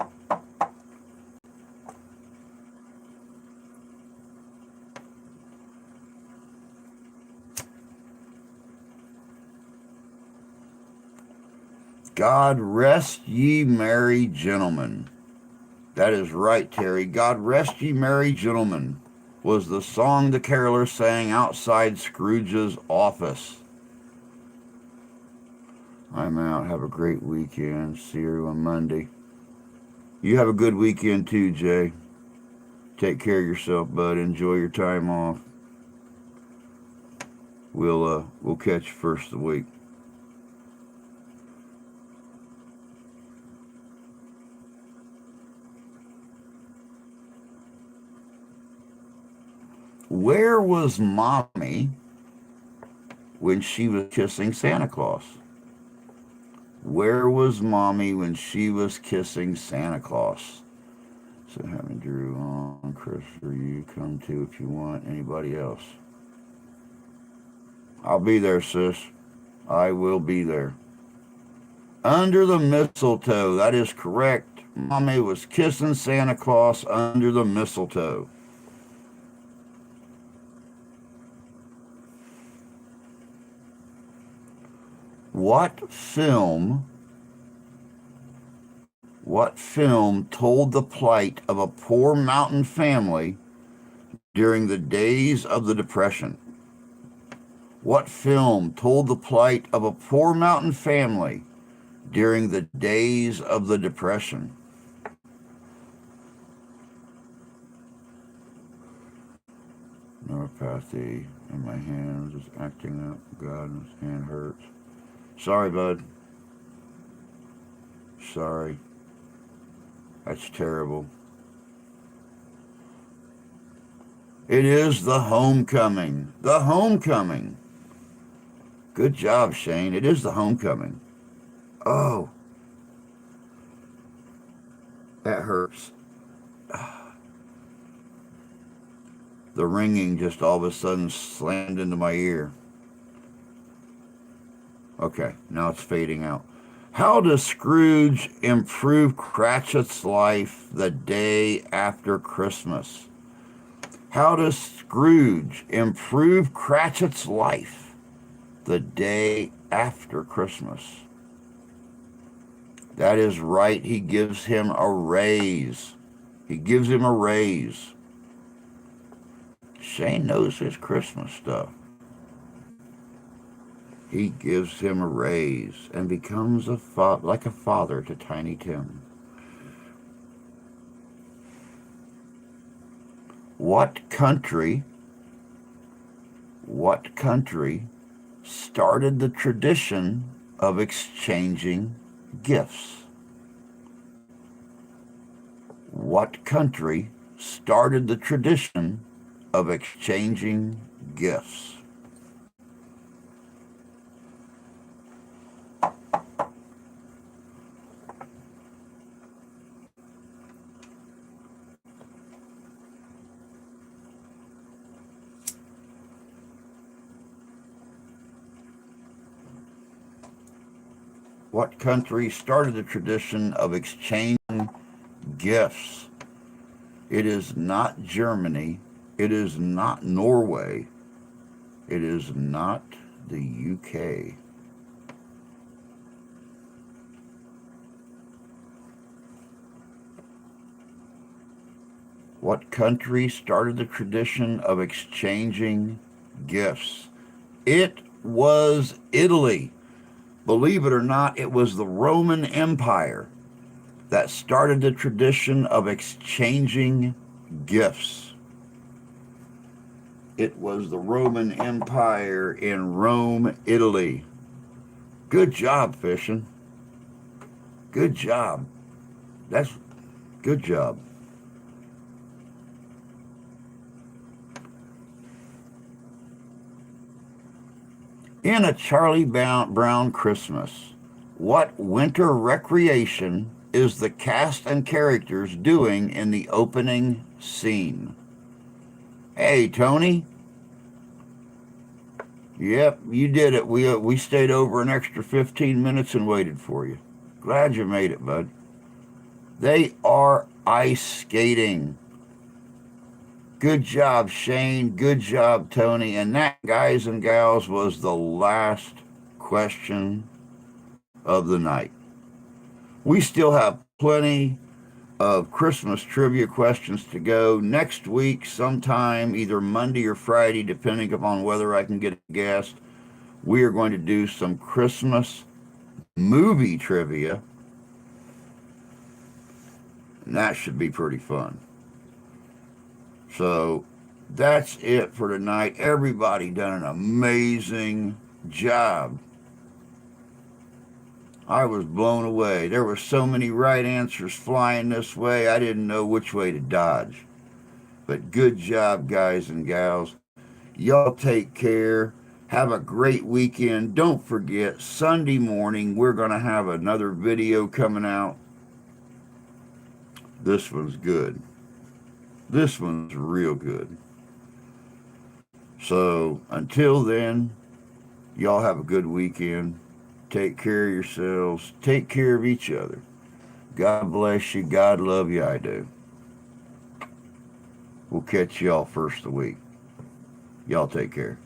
God rest ye merry gentlemen. That is right, Terry. God rest ye merry gentlemen was the song the caroler sang outside Scrooge's office. I'm out. Have a great weekend. See you on Monday. You have a good weekend too, Jay. Take care of yourself, bud. Enjoy your time off. We'll catch you first of the week. Where was Mommy when she was kissing Santa Claus? Where was Mommy when she was kissing Santa Claus? So having Drew on, Christopher, you come too if you want. Anybody else? I'll be there, sis. I will be there. Under the mistletoe. That is correct. Mommy was kissing Santa Claus under the mistletoe. What film told the plight of a poor mountain family during the days of the Depression? What film told the plight of a poor mountain family during the days of the Depression. Neuropathy in my hands is acting up. God, his hand hurts. Sorry, bud. Sorry. That's terrible. It is the homecoming. The homecoming. Good job, Shane. It is the homecoming. Oh, that hurts. The ringing just all of a sudden slammed into my ear. Okay, now it's fading out. How does Scrooge improve Cratchit's life the day after Christmas? How does Scrooge improve Cratchit's life the day after Christmas? That is right. He gives him a raise. He gives him a raise. Shane knows his Christmas stuff. He gives him a raise and becomes like a father to Tiny Tim. What country started the tradition of exchanging gifts? What country started the tradition of exchanging gifts? What country started the tradition of exchanging gifts? It is not Germany. It is not Norway. It is not the UK. What country started the tradition of exchanging gifts? It was Italy. Believe it or not, it was the Roman Empire that started the tradition of exchanging gifts. It was the Roman Empire in Rome, Italy. Good job, fishing. Good job. That's good job. In A Charlie Brown Christmas, what winter recreation is the cast and characters doing in the opening scene? Hey, Tony. Yep, you did it. We stayed over an extra 15 minutes and waited for you. Glad you made it, bud. They are ice skating. Good job, Shane. Good job, Tony. And that, guys and gals, was the last question of the night. We still have plenty of Christmas trivia questions to go. Next week, sometime, either Monday or Friday, depending upon whether I can get a guest, we are going to do some Christmas movie trivia. And that should be pretty fun. So that's it for tonight. Everybody done an amazing job. I was blown away. There were so many right answers flying this way, I didn't know which way to dodge. But good job, guys and gals. Y'all take care. Have a great weekend. Don't forget, Sunday morning, we're going to have another video coming out. This one's good. This one's real good. So until then, y'all have a good weekend. Take care of yourselves. Take care of each other. God bless you. God love you. I do. We'll catch y'all first of the week. Y'all take care.